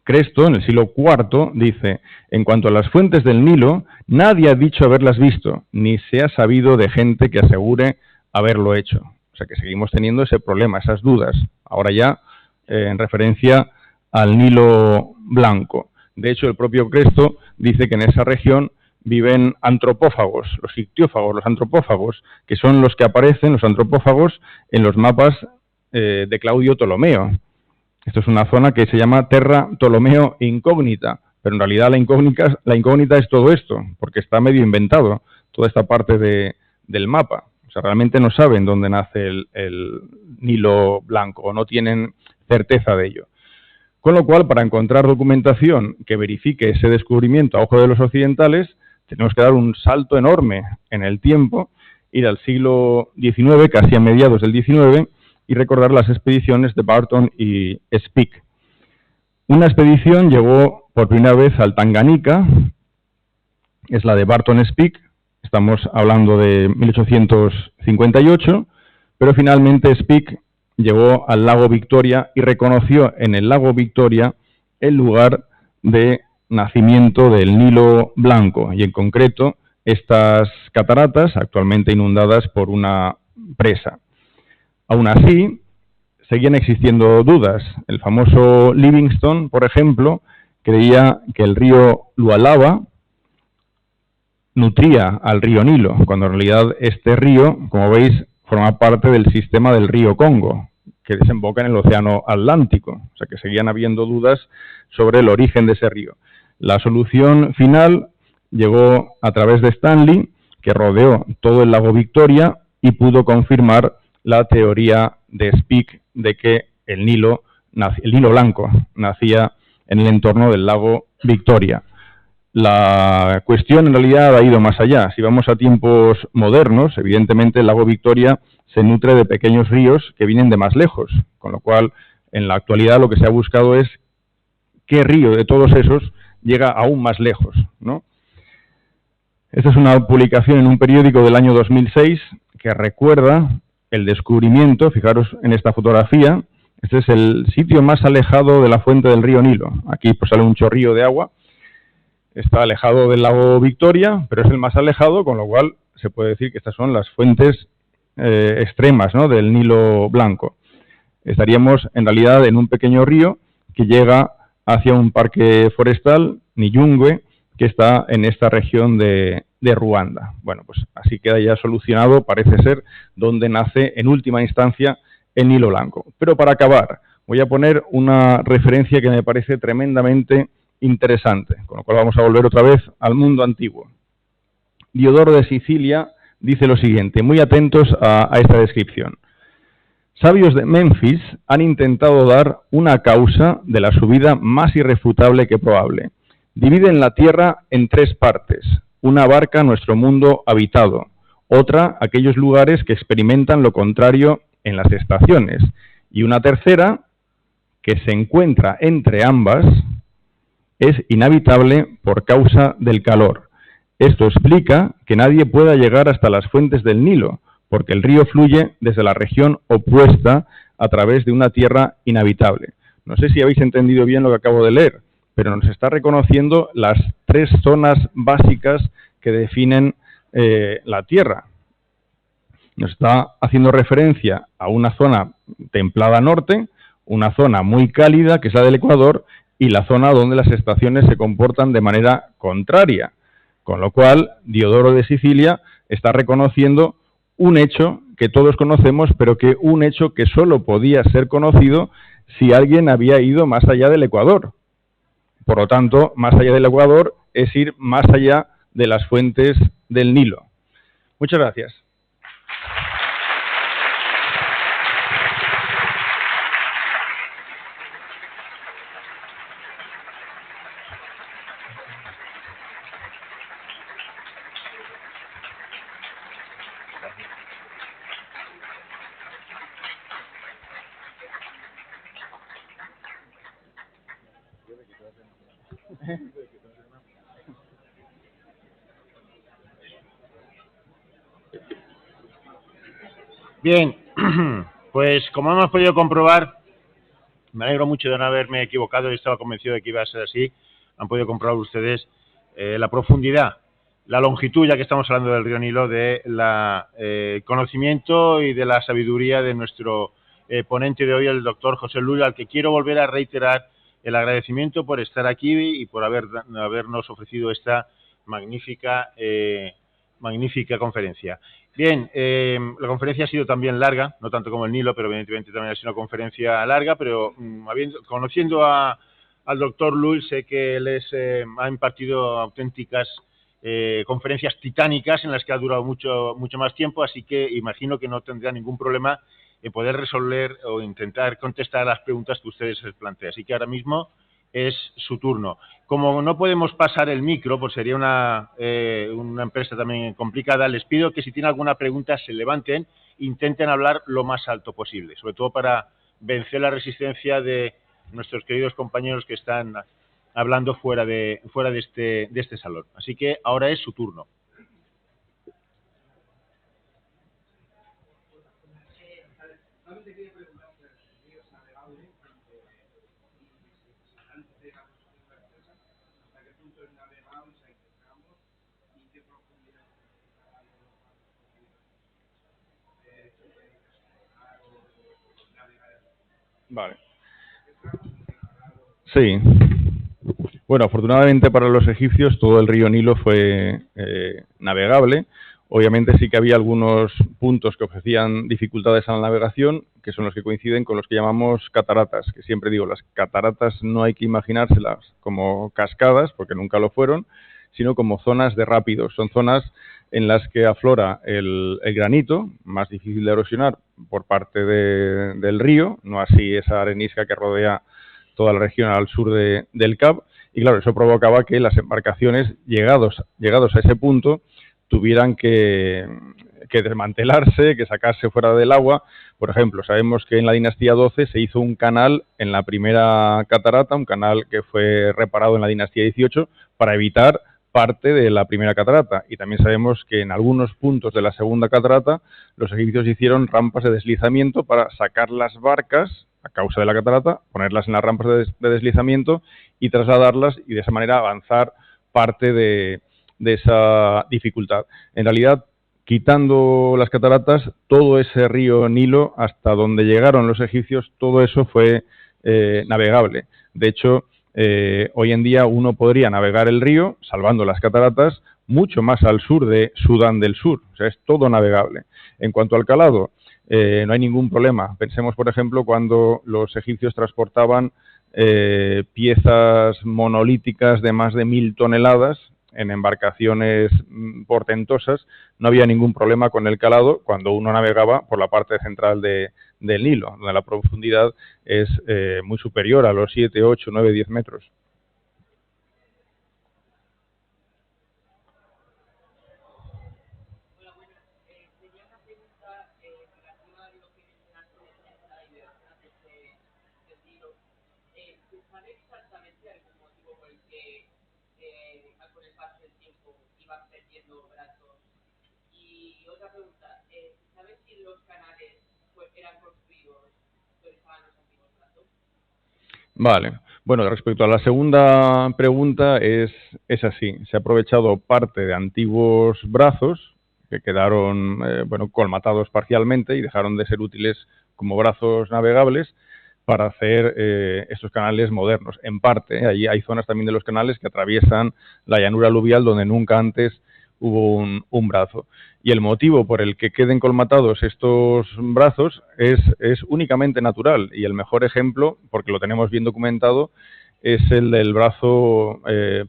Speaker 3: Cresto, en el siglo IV, dice: en cuanto a las fuentes del Nilo, nadie ha dicho haberlas visto, ni se ha sabido de gente que asegure haberlo hecho. O sea que seguimos teniendo ese problema, esas dudas, ahora ya en referencia al Nilo Blanco. De hecho, el propio Cresto dice que en esa región viven antropófagos, los ictiófagos, los antropófagos, que son los que aparecen, los antropófagos, en los mapas de Claudio Ptolomeo. Esto es una zona que se llama Terra Ptolomeo Incógnita, pero en realidad la incógnita es todo esto, porque está medio inventado, toda esta parte del mapa. O sea, realmente no saben dónde nace el Nilo Blanco, o no tienen certeza de ello. Con lo cual, para encontrar documentación que verifique ese descubrimiento a ojo de los occidentales, tenemos que dar un salto enorme en el tiempo, ir al siglo XIX, casi a mediados del XIX, y recordar las expediciones de Barton y Speke. Una expedición llegó por primera vez al Tanganica, es la de Barton Speke, estamos hablando de 1858, pero finalmente Speke llegó al lago Victoria y reconoció en el lago Victoria el lugar de nacimiento del Nilo Blanco, y en concreto estas cataratas actualmente inundadas por una presa. Aún así, seguían existiendo dudas. El famoso Livingstone, por ejemplo, creía que el río Lualaba nutría al río Nilo, cuando en realidad este río, como veis, forma parte del sistema del río Congo, que desemboca en el océano Atlántico. O sea que seguían habiendo dudas sobre el origen de ese río. La solución final llegó a través de Stanley, que rodeó todo el lago Victoria y pudo confirmar la teoría de Speke de que el Nilo Blanco nacía en el entorno del lago Victoria. La cuestión en realidad ha ido más allá. Si vamos a tiempos modernos, evidentemente el lago Victoria se nutre de pequeños ríos que vienen de más lejos, con lo cual en la actualidad lo que se ha buscado es qué río de todos esos llega aún más lejos, ¿no? Esta es una publicación en un periódico del año 2006 que recuerda el descubrimiento, fijaros en esta fotografía, este es el sitio más alejado de la fuente del río Nilo. Aquí pues sale un chorrillo de agua, está alejado del lago Victoria, pero es el más alejado, con lo cual se puede decir que estas son las fuentes extremas, ¿no?, del Nilo Blanco. Estaríamos en realidad en un pequeño río que llega hacia un parque forestal, Niyungwe, que está en esta región de Ruanda. Bueno, pues así queda ya solucionado, parece ser, donde nace en última instancia el Nilo Blanco. Pero para acabar, voy a poner una referencia que me parece tremendamente interesante, con lo cual vamos a volver otra vez al mundo antiguo. Diodoro de Sicilia dice lo siguiente, muy atentos a esta descripción. Sabios de Memphis han intentado dar una causa de la subida más irrefutable que probable. Dividen la Tierra en tres partes. Una abarca nuestro mundo habitado, otra aquellos lugares que experimentan lo contrario en las estaciones, y una tercera, que se encuentra entre ambas, es inhabitable por causa del calor. Esto explica que nadie pueda llegar hasta las fuentes del Nilo, porque el río fluye desde la región opuesta a través de una tierra inhabitable. No sé si habéis entendido bien lo que acabo de leer, pero nos está reconociendo las tres zonas básicas que definen la Tierra. Nos está haciendo referencia a una zona templada norte, una zona muy cálida, que es la del Ecuador, y la zona donde las estaciones se comportan de manera contraria. Con lo cual, Diodoro de Sicilia está reconociendo un hecho que todos conocemos, pero que un hecho que solo podía ser conocido si alguien había ido más allá del Ecuador. Por lo tanto, más allá del Ecuador es ir más allá de las fuentes del Nilo. Muchas gracias.
Speaker 1: Bien, pues como hemos podido comprobar, me alegro mucho de no haberme equivocado y estaba convencido de que iba a ser así. Han podido comprobar ustedes la profundidad, la longitud, ya que estamos hablando del río Nilo, de la conocimiento y de la sabiduría de nuestro ponente de hoy, el doctor José Luis, al que quiero volver a reiterar el agradecimiento por estar aquí y por habernos ofrecido esta magnífica conferencia. Bien, la conferencia ha sido también larga, no tanto como el Nilo, pero evidentemente también ha sido una conferencia larga, pero conociendo al doctor Lull, sé que él ha impartido auténticas conferencias titánicas en las que ha durado mucho más tiempo, así que imagino que no tendrá ningún problema en poder resolver o intentar contestar a las preguntas que ustedes les plantean. Así que ahora mismo es su turno. Como no podemos pasar el micro, pues sería una empresa también complicada, les pido que si tienen alguna pregunta se levanten, intenten hablar lo más alto posible, sobre todo para vencer la resistencia de nuestros queridos compañeros que están hablando fuera de este salón. Así que ahora es su turno.
Speaker 3: Vale. Sí. Bueno, afortunadamente para los egipcios todo el río Nilo fue navegable. Obviamente sí que había algunos puntos que ofrecían dificultades a la navegación, que son los que coinciden con los que llamamos cataratas, que siempre digo, las cataratas no hay que imaginárselas como cascadas, porque nunca lo fueron, sino como zonas de rápidos. Son zonas en las que aflora el granito, más difícil de erosionar por parte del río, no así esa arenisca que rodea toda la región al sur del Cap, y claro, eso provocaba que las embarcaciones, llegados a ese punto, tuvieran que desmantelarse, que sacarse fuera del agua. Por ejemplo, sabemos que en la dinastía 12 se hizo un canal en la primera catarata, un canal que fue reparado en la dinastía 18 para evitar parte de la primera catarata. Y también sabemos que en algunos puntos de la segunda catarata los egipcios hicieron rampas de deslizamiento para sacar las barcas a causa de la catarata, ponerlas en las rampas de deslizamiento y trasladarlas y de esa manera avanzar parte de esa dificultad. En realidad, quitando las cataratas, todo ese río Nilo, hasta donde llegaron los egipcios, todo eso fue navegable. De hecho, hoy en día uno podría navegar el río, salvando las cataratas, mucho más al sur de Sudán del Sur. O sea, es todo navegable. En cuanto al calado, no hay ningún problema. Pensemos, por ejemplo, cuando los egipcios transportaban piezas monolíticas de más de 1000 toneladas en embarcaciones portentosas, no había ningún problema con el calado cuando uno navegaba por la parte central del Nilo, donde la profundidad es muy superior a los 7, 8, 9, 10 metros. Vale. Bueno, respecto a la segunda pregunta, es así. Se ha aprovechado parte de antiguos brazos que quedaron colmatados parcialmente y dejaron de ser útiles como brazos navegables para hacer estos canales modernos. En parte, ahí hay zonas también de los canales que atraviesan la llanura aluvial donde nunca antes hubo un brazo. Y el motivo por el que queden colmatados estos brazos es únicamente natural. Y el mejor ejemplo, porque lo tenemos bien documentado, es el del brazo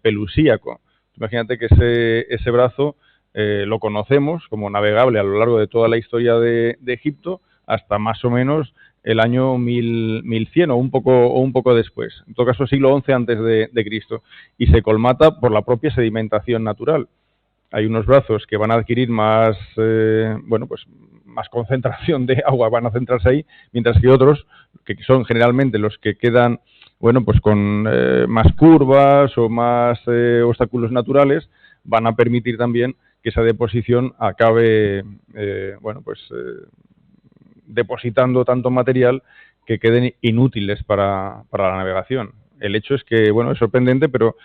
Speaker 3: pelusíaco. Imagínate que ese brazo lo conocemos como navegable a lo largo de toda la historia de Egipto hasta más o menos el año 1100 o un poco después. En todo caso, siglo XI antes de Cristo. Y se colmata por la propia sedimentación natural. Hay unos brazos que van a adquirir más, más concentración de agua, van a centrarse ahí, mientras que otros, que son generalmente los que quedan, con más curvas o más obstáculos naturales, van a permitir también que esa deposición acabe, depositando tanto material que queden inútiles para la navegación. El hecho es que, es sorprendente, pero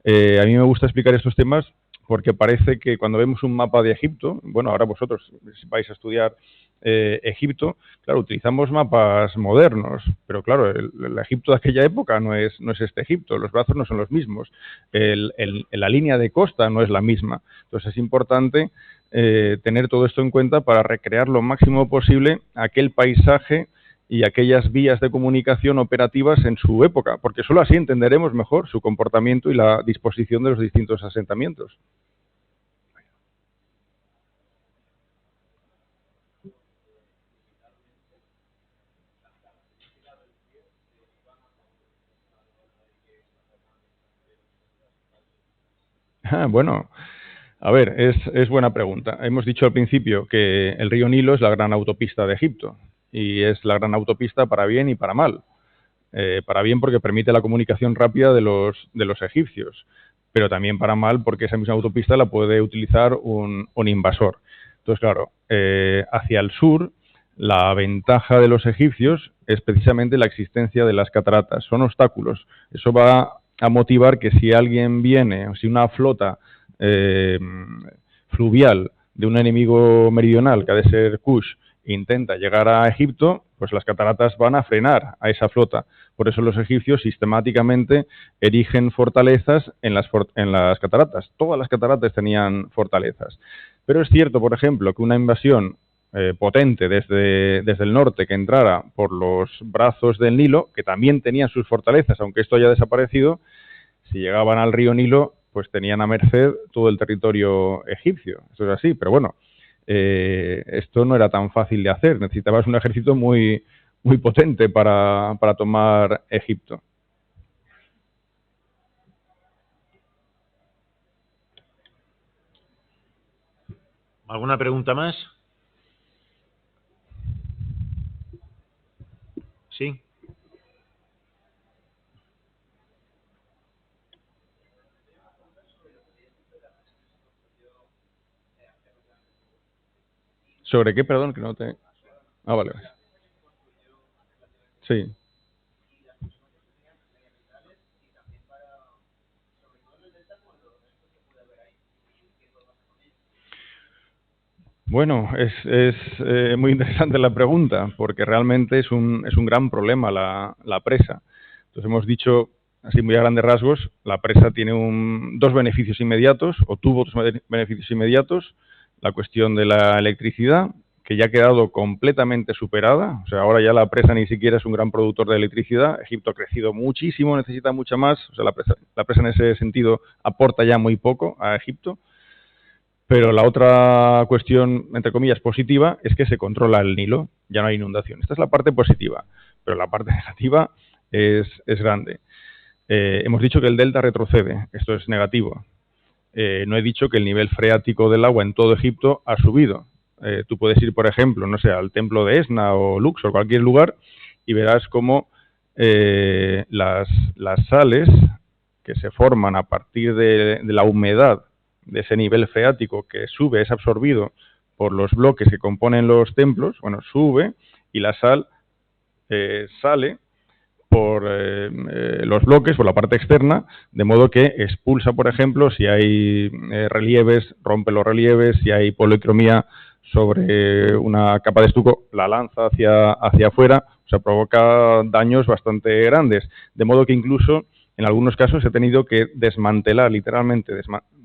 Speaker 3: a mí me gusta explicar estos temas porque parece que cuando vemos un mapa de Egipto, ahora vosotros vais a estudiar Egipto, claro, utilizamos mapas modernos, pero claro, el Egipto de aquella época no es este Egipto, los brazos no son los mismos, la línea de costa no es la misma. Entonces es importante tener todo esto en cuenta para recrear lo máximo posible aquel paisaje y aquellas vías de comunicación operativas en su época, porque solo así entenderemos mejor su comportamiento y la disposición de los distintos asentamientos. Bueno, a ver, es buena pregunta. Hemos dicho al principio que el río Nilo es la gran autopista de Egipto y es la gran autopista para bien y para mal. Para bien porque permite la comunicación rápida de los egipcios, pero también para mal porque esa misma autopista la puede utilizar un invasor. Entonces, claro, hacia el sur, la ventaja de los egipcios es precisamente la existencia de las cataratas. Son obstáculos. Eso va a motivar que si alguien viene, o si una flota fluvial de un enemigo meridional, que ha de ser Kush, intenta llegar a Egipto, pues las cataratas van a frenar a esa flota. Por eso los egipcios sistemáticamente erigen fortalezas en las cataratas. Todas las cataratas tenían fortalezas. Pero es cierto, por ejemplo, que una invasión potente desde el norte que entrara por los brazos del Nilo, que también tenían sus fortalezas, aunque esto haya desaparecido, si llegaban al río Nilo, pues tenían a merced todo el territorio egipcio. Eso es así, pero bueno, esto no era tan fácil de hacer. Necesitabas un ejército muy, muy potente para tomar Egipto.
Speaker 1: ¿Alguna pregunta más? Sí.
Speaker 3: ¿Sobre qué? Perdón, que no te... Ah, vale. Sí. Bueno, es muy interesante la pregunta, porque realmente es un gran problema la presa. Entonces hemos dicho, así muy a grandes rasgos, la presa tiene dos beneficios inmediatos, o tuvo dos beneficios inmediatos, la cuestión de la electricidad, que ya ha quedado completamente superada. O sea, ahora ya la presa ni siquiera es un gran productor de electricidad. Egipto ha crecido muchísimo, necesita mucha más. O sea, la presa en ese sentido aporta ya muy poco a Egipto. Pero la otra cuestión, entre comillas, positiva, es que se controla el Nilo, ya no hay inundación. Esta es la parte positiva, pero la parte negativa es grande. Hemos dicho que el delta retrocede, esto es negativo. No he dicho que el nivel freático del agua en todo Egipto ha subido. Tú puedes ir, por ejemplo, no sé, al templo de Esna o Luxor, cualquier lugar, y verás cómo las sales que se forman a partir de la humedad de ese nivel freático que sube, es absorbido por los bloques que componen los templos, sube y la sal sale por los bloques, por la parte externa, de modo que expulsa, por ejemplo, si hay relieves, rompe los relieves, si hay policromía, sobre una capa de estuco, la lanza hacia afuera, o sea, provoca daños bastante grandes. De modo que incluso en algunos casos he tenido que desmantelar literalmente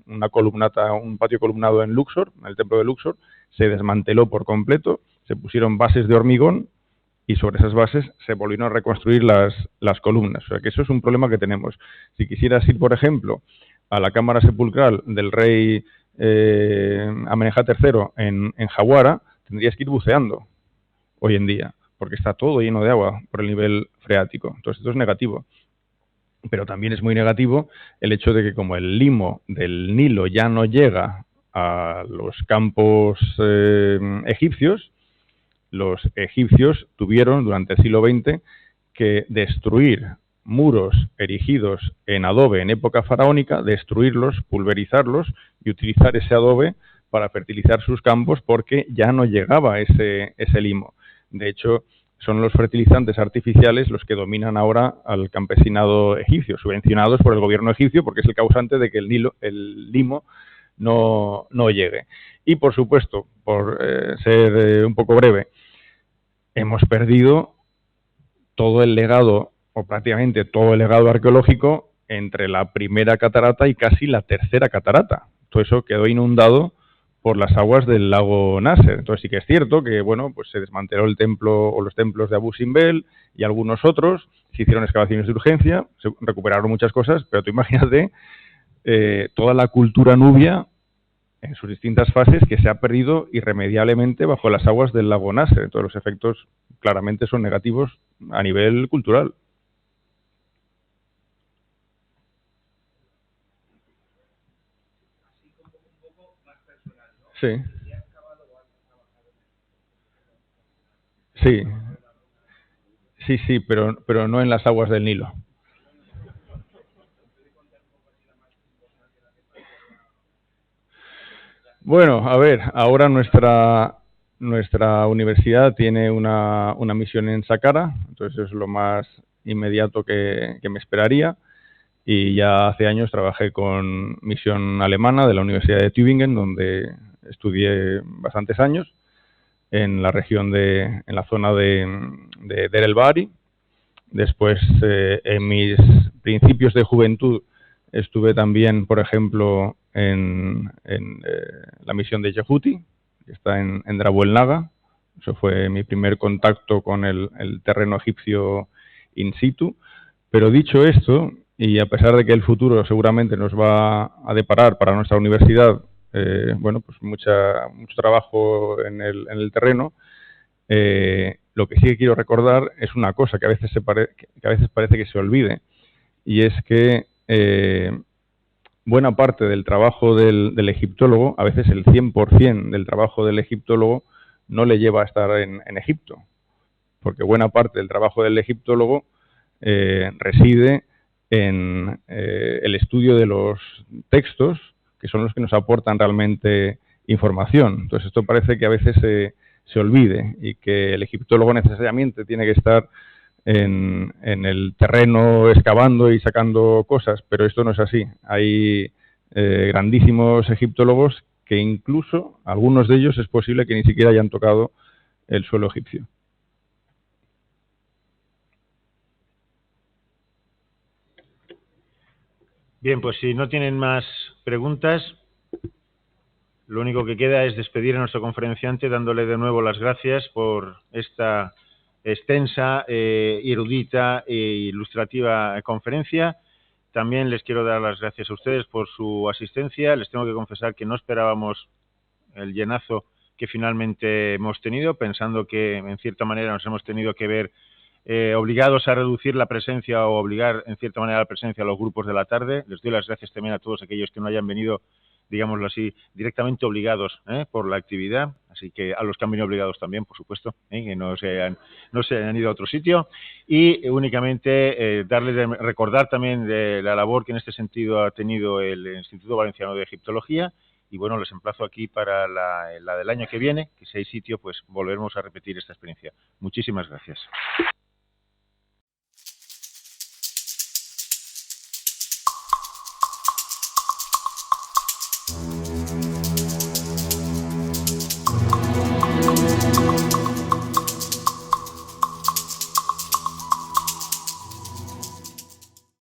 Speaker 3: una columnata, un patio columnado en Luxor, en el templo de Luxor, se desmanteló por completo, se pusieron bases de hormigón y sobre esas bases se volvieron a reconstruir las columnas. O sea que eso es un problema que tenemos. Si quisieras ir, por ejemplo, a la cámara sepulcral del rey Amenemhat III en Jawara, tendrías que ir buceando hoy en día, porque está todo lleno de agua por el nivel freático. Entonces esto es negativo. Pero también es muy negativo el hecho de que como el limo del Nilo ya no llega a los campos egipcios, los egipcios tuvieron durante el siglo XX que destruir muros erigidos en adobe en época faraónica, destruirlos, pulverizarlos y utilizar ese adobe para fertilizar sus campos porque ya no llegaba ese limo. De hecho, son los fertilizantes artificiales los que dominan ahora al campesinado egipcio, subvencionados por el gobierno egipcio porque es el causante de que el limo no llegue. Y, por supuesto, por ser un poco breve, hemos perdido todo el legado, o prácticamente todo el legado arqueológico entre la primera catarata y casi la tercera catarata. Todo eso quedó inundado por las aguas del lago Nasser. Entonces sí que es cierto que, bueno, pues se desmanteló el templo o los templos de Abu Simbel y algunos otros, se hicieron excavaciones de urgencia, se recuperaron muchas cosas, pero tú imagínate toda la cultura nubia en sus distintas fases que se ha perdido irremediablemente bajo las aguas del lago Nasser. Entonces los efectos claramente son negativos a nivel cultural. Sí. Sí. Sí, pero no en las aguas del Nilo. Bueno, a ver, ahora nuestra universidad tiene una misión en Saqqara, entonces es lo más inmediato que me esperaría. Y ya hace años trabajé con misión alemana de la Universidad de Tübingen, donde estudié bastantes años, en la región en la zona de Deir el-Bahari. Después, en mis principios de juventud, estuve también, por ejemplo, en la misión de Djibouti, que está en Drabo el Naga. Eso fue mi primer contacto con el terreno egipcio in situ. Pero dicho esto, y a pesar de que el futuro seguramente nos va a deparar para nuestra universidad, bueno, pues mucho trabajo en el terreno, lo que sí que quiero recordar es una cosa que a veces parece que se olvide, y es que buena parte del trabajo del egiptólogo, a veces el 100% del trabajo del egiptólogo, no le lleva a estar en Egipto, porque buena parte del trabajo del egiptólogo reside en el estudio de los textos, que son los que nos aportan realmente información. Entonces esto parece que a veces se olvide y que el egiptólogo necesariamente tiene que estar en el terreno excavando y sacando cosas, pero esto no es así. Hay grandísimos egiptólogos que incluso, algunos de ellos, es posible que ni siquiera hayan tocado el suelo egipcio.
Speaker 1: Bien, pues si no tienen más preguntas, lo único que queda es despedir a nuestro conferenciante dándole de nuevo las gracias por esta extensa, erudita e ilustrativa conferencia. También les quiero dar las gracias a ustedes por su asistencia. Les tengo que confesar que no esperábamos el llenazo que finalmente hemos tenido, pensando que en cierta manera nos hemos tenido que ver obligados a reducir la presencia o obligar en cierta manera la presencia a los grupos de la tarde. Les doy las gracias también a todos aquellos que no hayan venido, digámoslo así, directamente obligados por la actividad, así que a los que han venido obligados también, por supuesto, que no se han ido a otro sitio, y únicamente recordar también de la labor que en este sentido ha tenido el Instituto Valenciano de Egiptología. Y bueno, les emplazo aquí para la del año que viene, que si hay sitio, pues volveremos a repetir esta experiencia. Muchísimas gracias.